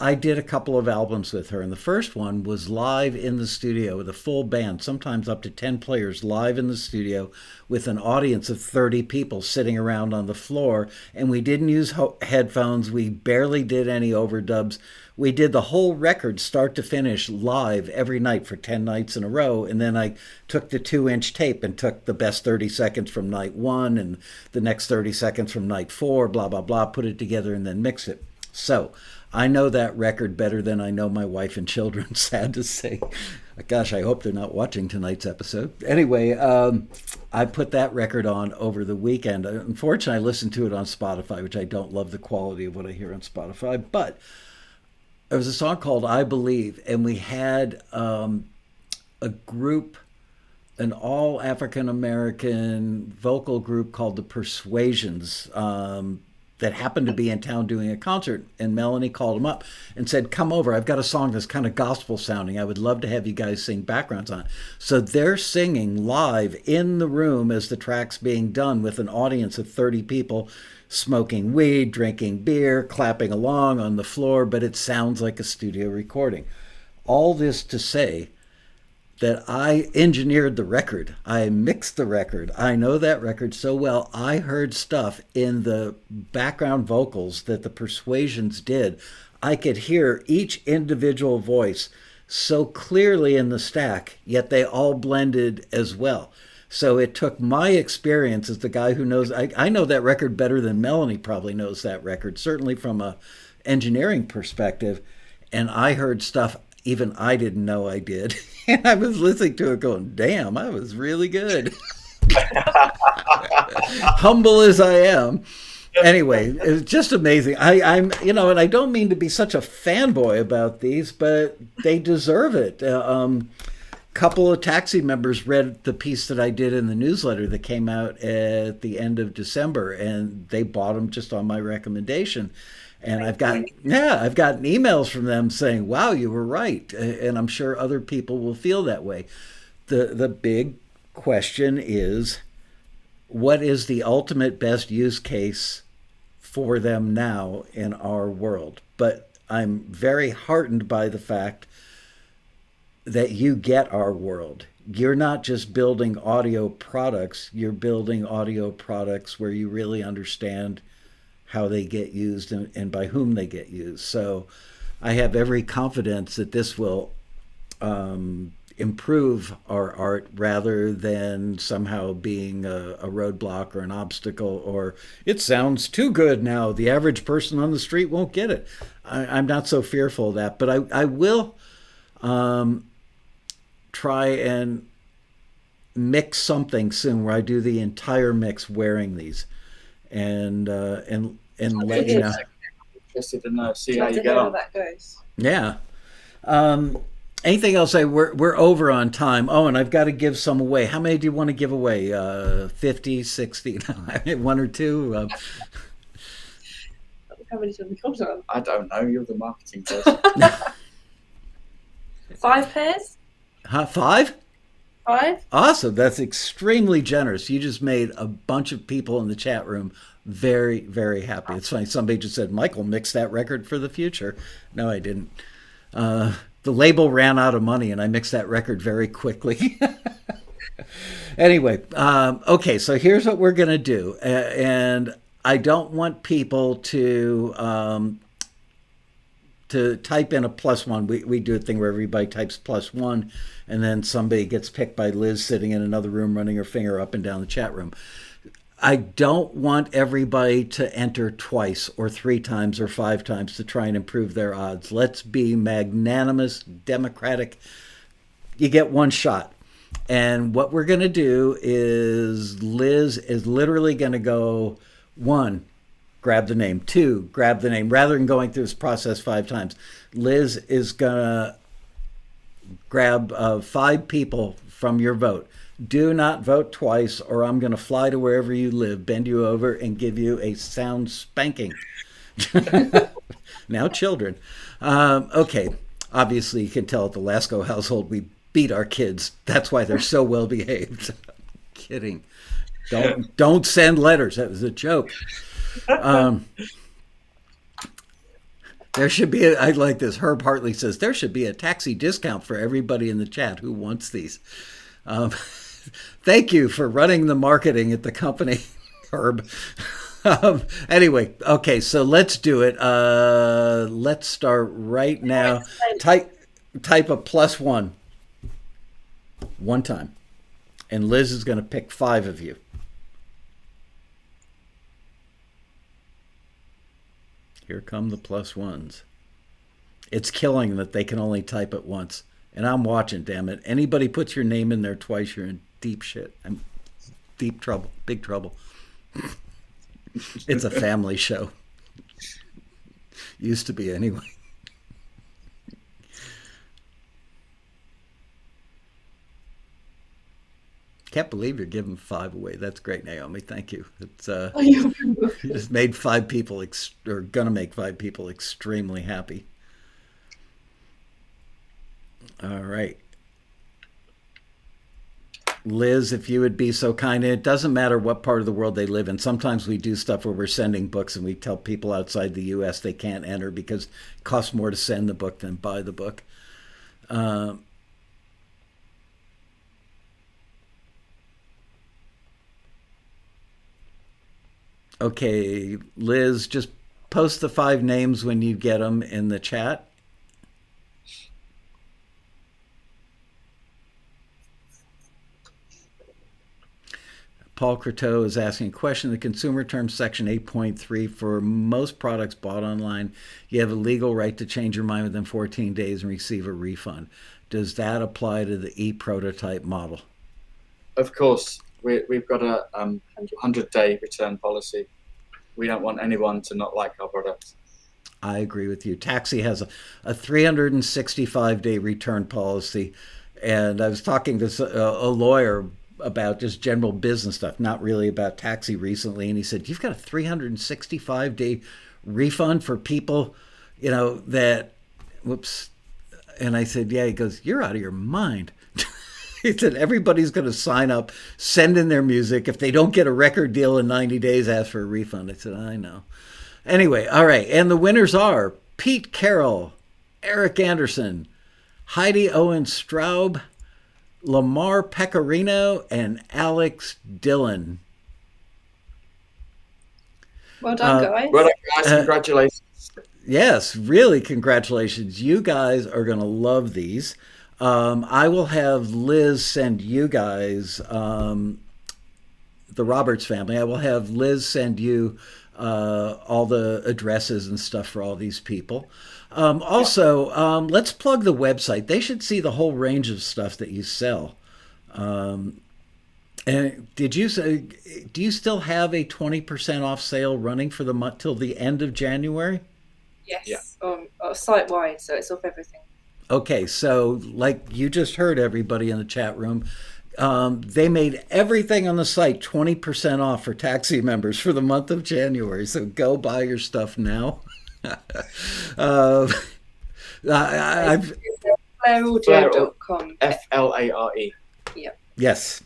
I did a couple of albums with her, and the first one was live in the studio with a full band, sometimes up to 10 players live in the studio with an audience of 30 people sitting around on the floor. And we didn't use headphones. We barely did any overdubs. We did the whole record start to finish live every night for 10 nights in a row. And then I took the 2-inch tape and took the best 30 seconds from night 1 and the next 30 seconds from night 4, blah, blah, blah, put it together and then mix it. So I know that record better than I know my wife and children, sad to say. Gosh, I hope they're not watching tonight's episode. Anyway, I put that record on over the weekend. Unfortunately, I listened to it on Spotify, which I don't love the quality of what I hear on Spotify. But there was a song called I Believe, and we had a group, an all African-American vocal group called the Persuasions, that happened to be in town doing a concert, and Melanie called them up and said, come over, I've got a song that's kind of gospel sounding. I would love to have you guys sing backgrounds on it. So they're singing live in the room as the track's being done with an audience of 30 people smoking weed, drinking beer, clapping along on the floor, but it sounds like a studio recording. All this to say that I engineered the record. I mixed the record. I know that record so well. I heard stuff in the background vocals that the Persuasions did. I could hear each individual voice so clearly in the stack, yet they all blended as well. So it took my experience as the guy who knows, I know that record better than Melanie probably knows that record, certainly from a engineering perspective. And I heard stuff even I didn't know I did. And I was listening to it going, damn, I was really good. Humble as I am. Anyway, it was just amazing. I'm, and I don't mean to be such a fanboy about these, but they deserve it. Couple of Taxi members read the piece that I did in the newsletter that came out at the end of December, and they bought them just on my recommendation. And I've gotten emails from them saying, wow, you were right. And I'm sure other people will feel that way. The big question is, what is the ultimate best use case for them now in our world? But I'm very heartened by the fact that you get our world. You're not just building audio products, you're building audio products where you really understand how they get used and by whom they get used. So I have every confidence that this will improve our art rather than somehow being a roadblock or an obstacle, or it sounds too good now, the average person on the street won't get it. I'm not so fearful of that, but I will try and mix something soon where I do the entire mix wearing these and let you know. Interested to know, see how you get on. How that goes. Yeah. Anything else? We're over on time. Oh, and I've got to give some away. How many do you want to give away? 50, 60? One or two? How many do we got on? I don't know. You're the marketing person. 5 pairs? Huh, 5? 5? Awesome. That's extremely generous. You just made a bunch of people in the chat room very, very happy. It's funny. Somebody just said, Michael, mix that record for the future. No, I didn't. The label ran out of money and I mixed that record very quickly. Anyway, okay, so here's what we're going to do. And I don't want people to type in a +1. We do a thing where everybody types +1 and then somebody gets picked by Liz sitting in another room running her finger up and down the chat room. I don't want everybody to enter twice or 3 times or 5 times to try and improve their odds. Let's be magnanimous, democratic. You get one shot. And what we're going to do is Liz is literally going to go 1, grab the name, 2, grab the name. Rather than going through this process 5 times, Liz is going to grab 5 people from your vote. Do not vote twice or I'm going to fly to wherever you live, bend you over, and give you a sound spanking. Now children. Okay, obviously you can tell at the Laskow household we beat our kids. That's why they're so well behaved. Kidding. Don't send letters. That was a joke. There should be, I like this. Herb Hartley says, there should be a taxi discount for everybody in the chat who wants these. Thank you for running the marketing at the company, Herb. Anyway, okay, so let's do it. Let's start right now. Type a +1 one time. And Liz is going to pick 5 of you. Here come the +1s. It's killing that they can only type it once. And I'm watching, damn it. Anybody puts your name in there twice, you're in deep shit. I'm deep trouble, big trouble. It's a family show. Used to be anyway. Can't believe you're giving 5 away. That's great, Naomi. Thank you. It's you just made 5 people or gonna make 5 people extremely happy. All right, Liz, if you would be so kind. It doesn't matter what part of the world they live in. Sometimes we do stuff where we're sending books and we tell people outside the U.S. they can't enter because it costs more to send the book than buy the book. Okay, Liz, just post the 5 names when you get them in the chat. Paul Croteau is asking a question. The consumer terms section 8.3 for most products bought online, you have a legal right to change your mind within 14 days and receive a refund. Does that apply to the E Prototype model? Of course. We've got a 100-day return policy. We don't want anyone to not like our products. I agree with you. Taxi has a 365-day return policy. And I was talking to a lawyer about just general business stuff, not really about Taxi recently. And he said, you've got a 365-day refund for people, that, whoops. And I said, yeah. He goes, you're out of your mind. He said, everybody's going to sign up, send in their music. If they don't get a record deal in 90 days, ask for a refund. I said, I know. Anyway, all right. And the winners are Pete Carroll, Eric Anderson, Heidi Owen Straub, Lamar Pecorino, and Alex Dillon. Well done, guys. Well done, guys. Congratulations. Yes, really, congratulations. You guys are going to love these. I will have Liz send you guys, the Roberts family, I will have Liz send you all the addresses and stuff for all these people. Also, let's plug the website. They should see the whole range of stuff that you sell. And do you still have a 20% off sale running for the month till the end of January? Yes, site-wide, so it's off everything. Okay, so like you just heard, everybody in the chat room, they made everything on the site 20% off for Taxi members for the month of January. So go buy your stuff now. FlareAudio.com. FLARE. Yep. Yes.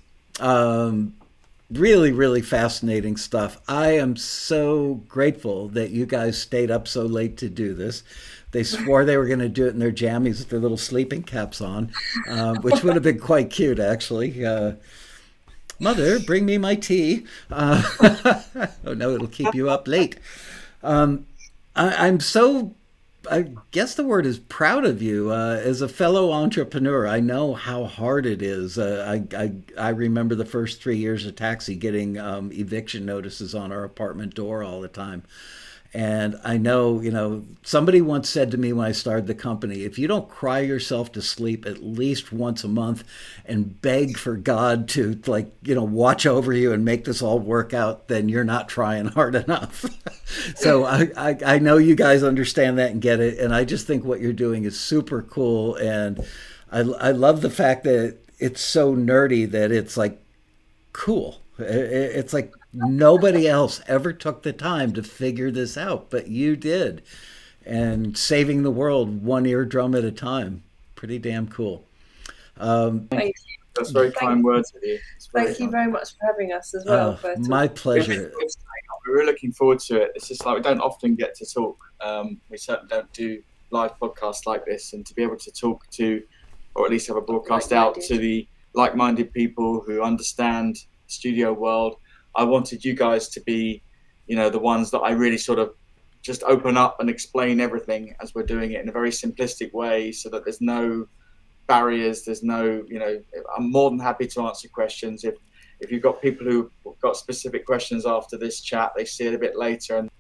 Really, really fascinating stuff. I am so grateful that you guys stayed up so late to do this. They swore they were going to do it in their jammies with their little sleeping caps on, which would have been quite cute, actually. Mother, bring me my tea. Oh, no, it'll keep you up late. I'm so, I guess the word is proud of you. As a fellow entrepreneur, I know how hard it is. I remember the first 3 years of Taxi getting eviction notices on our apartment door all the time. And I know, somebody once said to me when I started the company, if you don't cry yourself to sleep at least once a month and beg for God to watch over you and make this all work out, then you're not trying hard enough. So I know you guys understand that and get it. And I just think what you're doing is super cool. And I love the fact that it's so nerdy that it's like cool. It's like nobody else ever took the time to figure this out, but you did. And saving the world one eardrum at a time. Pretty damn cool. Thank you. That's very kind words of you. Thank you very much for having us as well. My pleasure. we're really looking forward to it. It's just like we don't often get to talk. We certainly don't do live podcasts like this, and to be able to talk to, or at least have a broadcast out to the like-minded people who understand the studio world. I wanted you guys to be, the ones that I really sort of just open up and explain everything as we're doing it in a very simplistic way, so that there's no barriers, there's no, I'm more than happy to answer questions. If you've got people who've got specific questions after this chat, they see it a bit later and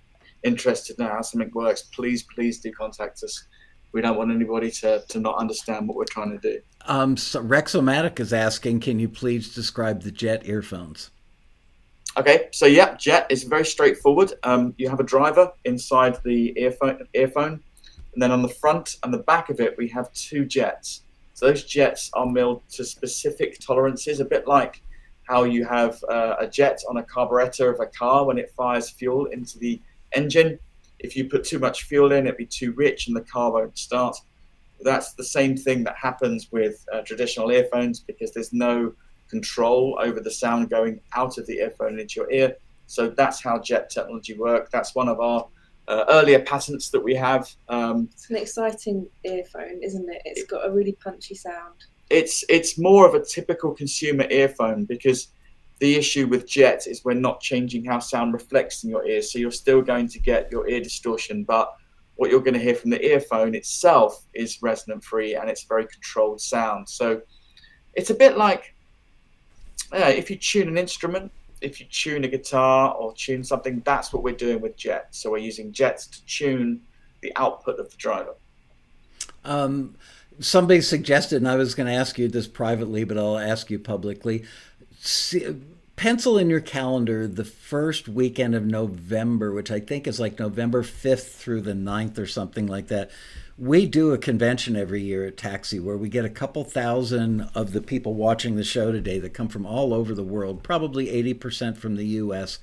interested to know how something works, please do contact us. We don't want anybody to not understand what we're trying to do. So Rexomatic is asking, can you please describe the Jet earphones? Okay, so yeah, Jet is very straightforward. You have a driver inside the earphone, and then on the front and the back of it, we have two jets. So those jets are milled to specific tolerances, a bit like how you have a jet on a carburetor of a car when it fires fuel into the engine. If you put too much fuel in, it'd be too rich and the car won't start. That's the same thing that happens with traditional earphones, because there's no control over the sound going out of the earphone into your ear. So that's how Jet technology works. That's one of our earlier patents that we have. It's an exciting earphone, isn't it? It's got a really punchy sound. It's more of a typical consumer earphone, because the issue with Jet is we're not changing how sound reflects in your ears. So you're still going to get your ear distortion, but what you're going to hear from the earphone itself is resonant free, and it's very controlled sound. So it's a bit like if you tune an instrument, if you tune a guitar or tune something, that's what we're doing with Jet. So we're using Jets to tune the output of the driver. Somebody suggested, and I was going to ask you this privately, but I'll ask you publicly. Pencil in your calendar the first weekend of November, which I think is like November 5th through the 9th or something like that. We do a convention every year at Taxi where we get a couple thousand of the people watching the show today that come from all over the world, probably 80% from the US.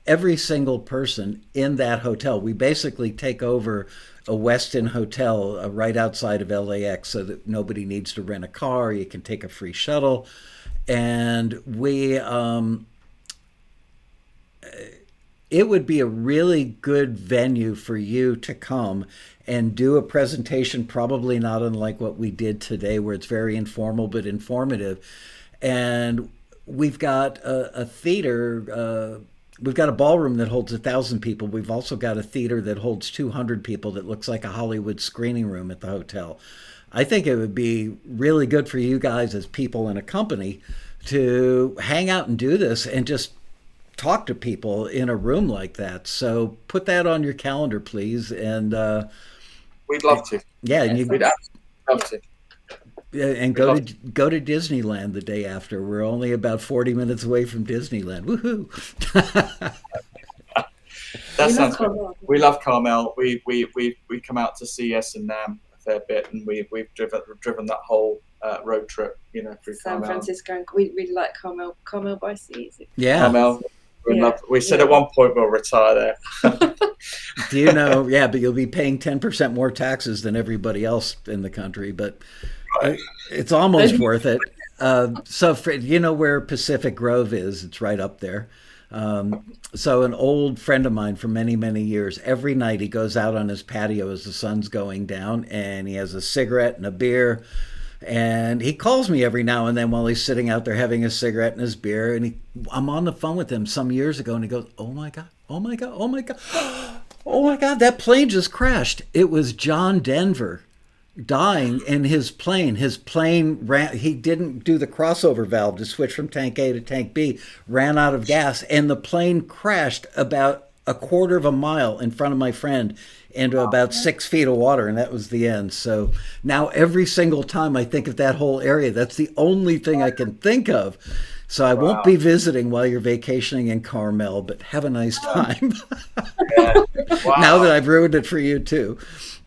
Every single person in that hotel, we basically take over a Westin hotel right outside of LAX so that nobody needs to rent a car. You can take a free shuttle. And it would be a really good venue for you to come and do a presentation, probably not unlike what we did today, where it's very informal but informative. And we've got a theater, we've got a ballroom that holds 1,000 people. We've also got a theater that holds 200 people that looks like a Hollywood screening room at the hotel. I think it would be really good for you guys as people in a company to hang out and do this and just talk to people in a room like that. So put that on your calendar, please. And we'd love to. Yeah, and we'd absolutely love to. And go to Disneyland the day after. We're only about 40 minutes away from Disneyland. Woohoo! That sounds good. We love Carmel. We come out to see S and Nam a fair bit, and we've driven that whole road trip, through San Carmel. Francisco, and we really like Carmel by sea. Yeah, Carmel. We said at one point we'll retire there. Do you know? Yeah, but you'll be paying 10% more taxes than everybody else in the country, but it's almost worth it. So you know where Pacific Grove is? It's right up there. So an old friend of mine for many, many years, every night he goes out on his patio as the sun's going down, and he has a cigarette and a beer. And he calls me every now and then while he's sitting out there having a cigarette and his beer. And I'm on the phone with him some years ago, and he goes, "Oh my God, oh my God, oh my God, oh my God, that plane just crashed." It was John Denver dying in his plane. His plane ran, he didn't do the crossover valve to switch from tank A to tank B, ran out of gas, and the plane crashed about a quarter of a mile in front of my friend into about 6 feet of water, and that was the end. So now every single time I think of that whole area, that's the only thing I can think of. So I won't be visiting while you're vacationing in Carmel, but have a nice time. Now that I've ruined it for you too.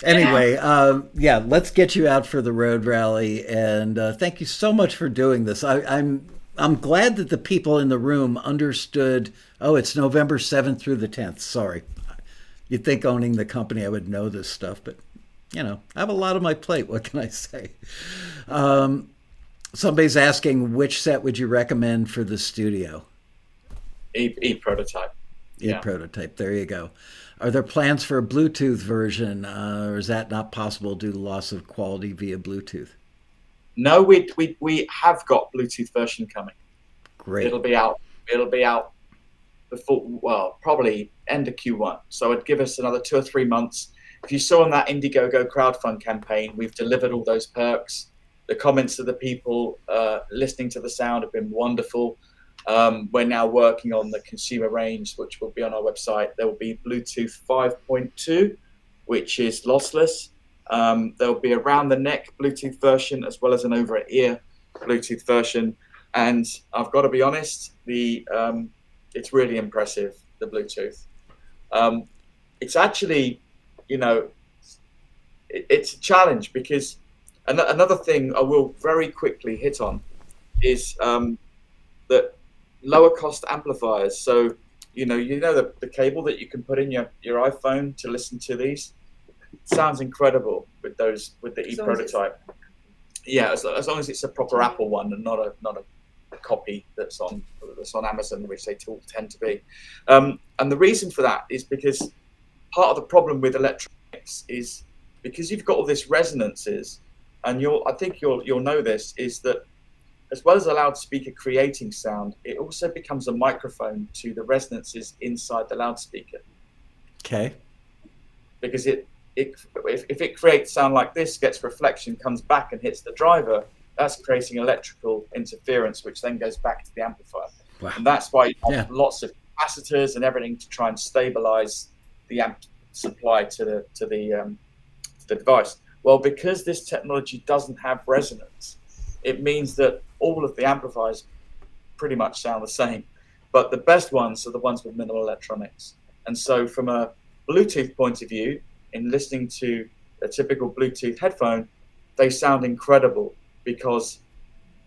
Anyway, let's get you out for the road rally, and thank you so much for doing this. I'm glad that the people in the room understood. Oh, it's November 7th through the 10th. Sorry. You'd think owning the company I would know this stuff, but I have a lot on my plate. What can I say? Somebody's asking, which set would you recommend for the studio? E Prototype. Yeah. Prototype. There you go. Are there plans for a Bluetooth version, or is that not possible due to loss of quality via Bluetooth? No, we have got Bluetooth version coming. Great. It'll be out before, well, probably end of Q1. So it'd give us another 2 or 3 months. If you saw on that Indiegogo crowdfund campaign, we've delivered all those perks. The comments of the people listening to the sound have been wonderful. We're now working on the consumer range, which will be on our website. There will be Bluetooth 5.2, which is lossless. There'll be a round the neck Bluetooth version as well as an over ear Bluetooth version. And I've got to be honest, it's really impressive, the Bluetooth. It's actually, it's a challenge because another thing I will very quickly hit on is that lower cost amplifiers. So, the cable that you can put in your iPhone to listen to these, it sounds incredible with the E Prototype. Yeah, as long as it's a proper Apple one and not a copy that's on Amazon, which they tend to be. And the reason for that is because part of the problem with electronics is because you've got all this resonances, and I think you'll know this, is that as well as a loudspeaker creating sound, it also becomes a microphone to the resonances inside the loudspeaker. Okay. Because if it creates sound like this, gets reflection, comes back and hits the driver, that's creating electrical interference, which then goes back to the amplifier. Wow. And that's why you have lots of capacitors and everything to try and stabilize the amp supply to the device. Well, because this technology doesn't have resonance, it means that all of the amplifiers pretty much sound the same. But the best ones are the ones with minimal electronics. And so from a Bluetooth point of view, in listening to a typical Bluetooth headphone, they sound incredible because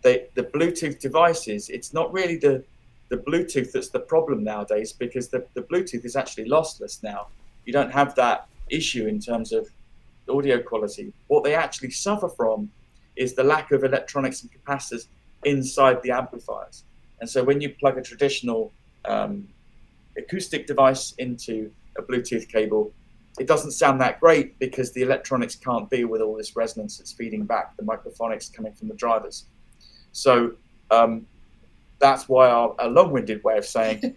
the Bluetooth devices, it's not really the Bluetooth that's the problem nowadays, because the Bluetooth is actually lossless now. You don't have that issue in terms of audio quality. What they actually suffer from is the lack of electronics and capacitors inside the amplifiers. And so when you plug a traditional acoustic device into a Bluetooth cable, it doesn't sound that great because the electronics can't deal with all this resonance that's feeding back the microphonics coming from the drivers. So that's why a long-winded way of saying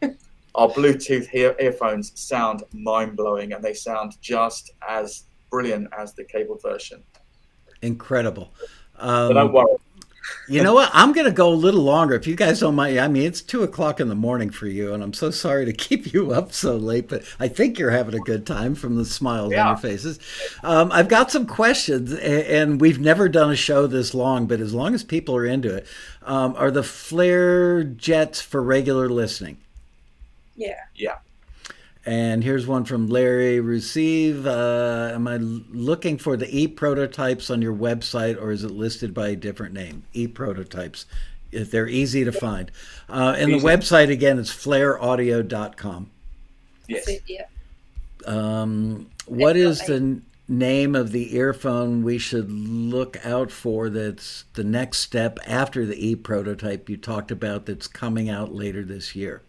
our Bluetooth earphones sound mind-blowing, and they sound just as brilliant as the cable version. Incredible. But don't worry. You know what? I'm going to go a little longer. If you guys don't mind, I mean, it's 2:00 in the morning for you, and I'm so sorry to keep you up so late, but I think you're having a good time from the smiles on your faces. I've got some questions, and we've never done a show this long, but as long as people are into it, are the flare jets for regular listening? Yeah. Yeah. And here's one from Larry Receive. Am I looking for the E Prototypes on your website, or is it listed by a different name? E Prototypes. They're easy to find. And the website, again, is flareaudio.com. Yes. Yeah. What is the name of the earphone we should look out for that's the next step after the E Prototype you talked about that's coming out later this year?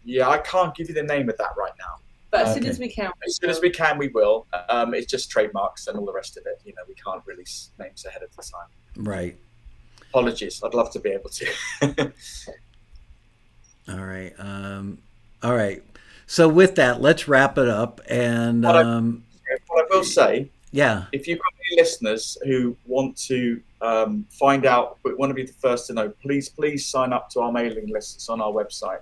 Yeah, I can't give you the name of that right now. But as soon as we can. As soon as we can, we will. It's just trademarks and all the rest of it. We can't release names ahead of the time. Right. Apologies. I'd love to be able to. All right. All right. So with that, let's wrap it up. And what I will say, yeah, if you've got any listeners who want to find out, but want to be the first to know, please sign up to our mailing list. It's on our website.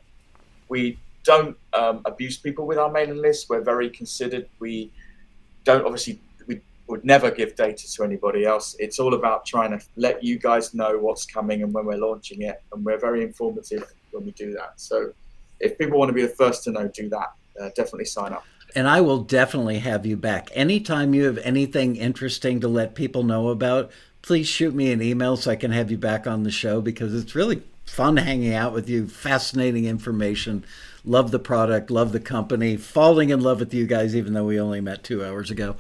We don't abuse people with our mailing list. We're very considered. We would never give data to anybody else. It's all about trying to let you guys know what's coming and when we're launching it. And we're very informative when we do that. So if people want to be the first to know, do that. Definitely sign up. And I will definitely have you back. Anytime you have anything interesting to let people know about, please shoot me an email so I can have you back on the show, because it's really fun hanging out with you. Fascinating information. Love the product, love the company, falling in love with you guys, even though we only met 2 hours ago.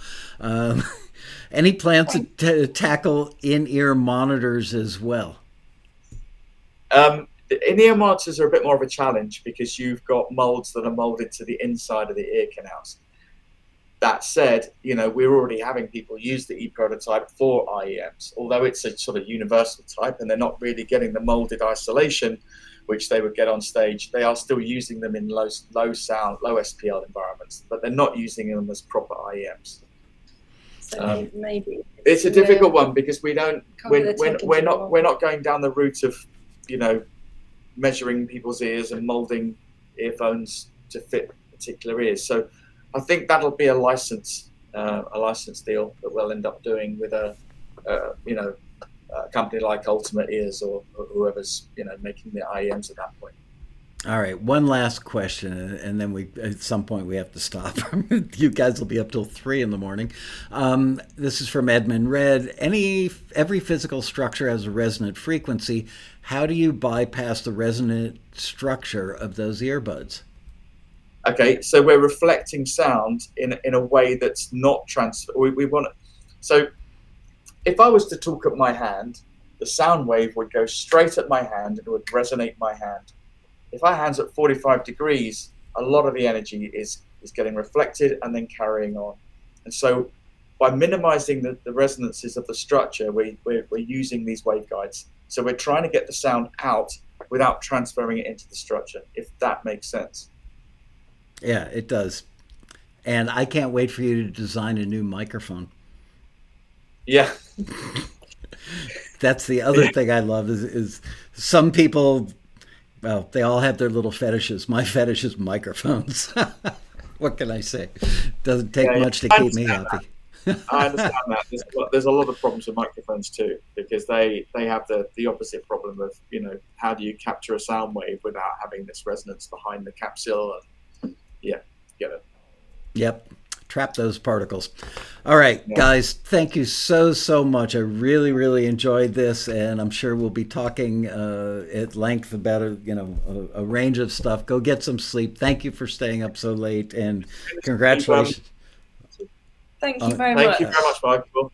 Any plans to tackle in-ear monitors as well? The in-ear monitors are a bit more of a challenge because you've got molds that are molded to the inside of the ear canals. That said, you know, we're already having people use the E Prototype for IEMs, although it's a sort of universal type and they're not really getting the molded isolation which they would get on stage. They are still using them in low sound, low SPL environments, but they're not using them as proper IEMs. So maybe it's a difficult one because we're not going down the route of, you know, measuring people's ears and molding earphones to fit particular ears. So I think that'll be a license deal that we'll end up doing with a company like Ultimate Ears or whoever's, you know, making the IEMs at that point. All right, one last question, and then at some point we have to stop. You guys will be up till 3 a.m. This is from Edmund Red. Every physical structure has a resonant frequency. How do you bypass the resonant structure of those earbuds? Okay, so we're reflecting sound in a way that's not transfer. We want. So if I was to talk at my hand, the sound wave would go straight at my hand and it would resonate my hand. If our hand's at 45 degrees, a lot of the energy is getting reflected and then carrying on. And so by minimizing the resonances of the structure, we're using these waveguides. So we're trying to get the sound out without transferring it into the structure, if that makes sense. Yeah, it does. And I can't wait for you to design a new microphone. Yeah. That's the other thing I love is some people, well, they all have their little fetishes. My fetish is microphones. What can I say? Doesn't take much to keep me happy. I understand that. There's a lot of problems with microphones too, because they have the opposite problem of, you know, how do you capture a sound wave without having this resonance behind the capsule? And yeah, get it. Yep. Trap those particles. All right, guys, thank you so much. I really, really enjoyed this, and I'm sure we'll be talking at length about a range of stuff. Go get some sleep. Thank you for staying up so late, and congratulations. Thank you very much. Thank you very much, Michael.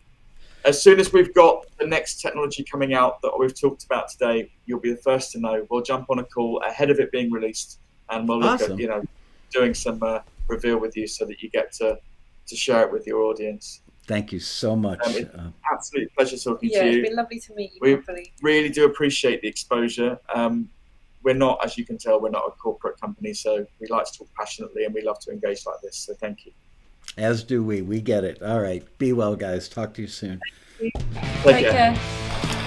As soon as we've got the next technology coming out that we've talked about today, you'll be the first to know. We'll jump on a call ahead of it being released, and we'll look at, doing some reveal with you so that you get to share it with your audience. Thank you so much. It's an absolute pleasure talking to you. Yeah, it's been lovely to meet you. We really do appreciate the exposure. We're not, as you can tell, we're not a corporate company, so we like to talk passionately and we love to engage like this. So thank you. As do we. We get it. All right. Be well, guys. Talk to you soon. Take care.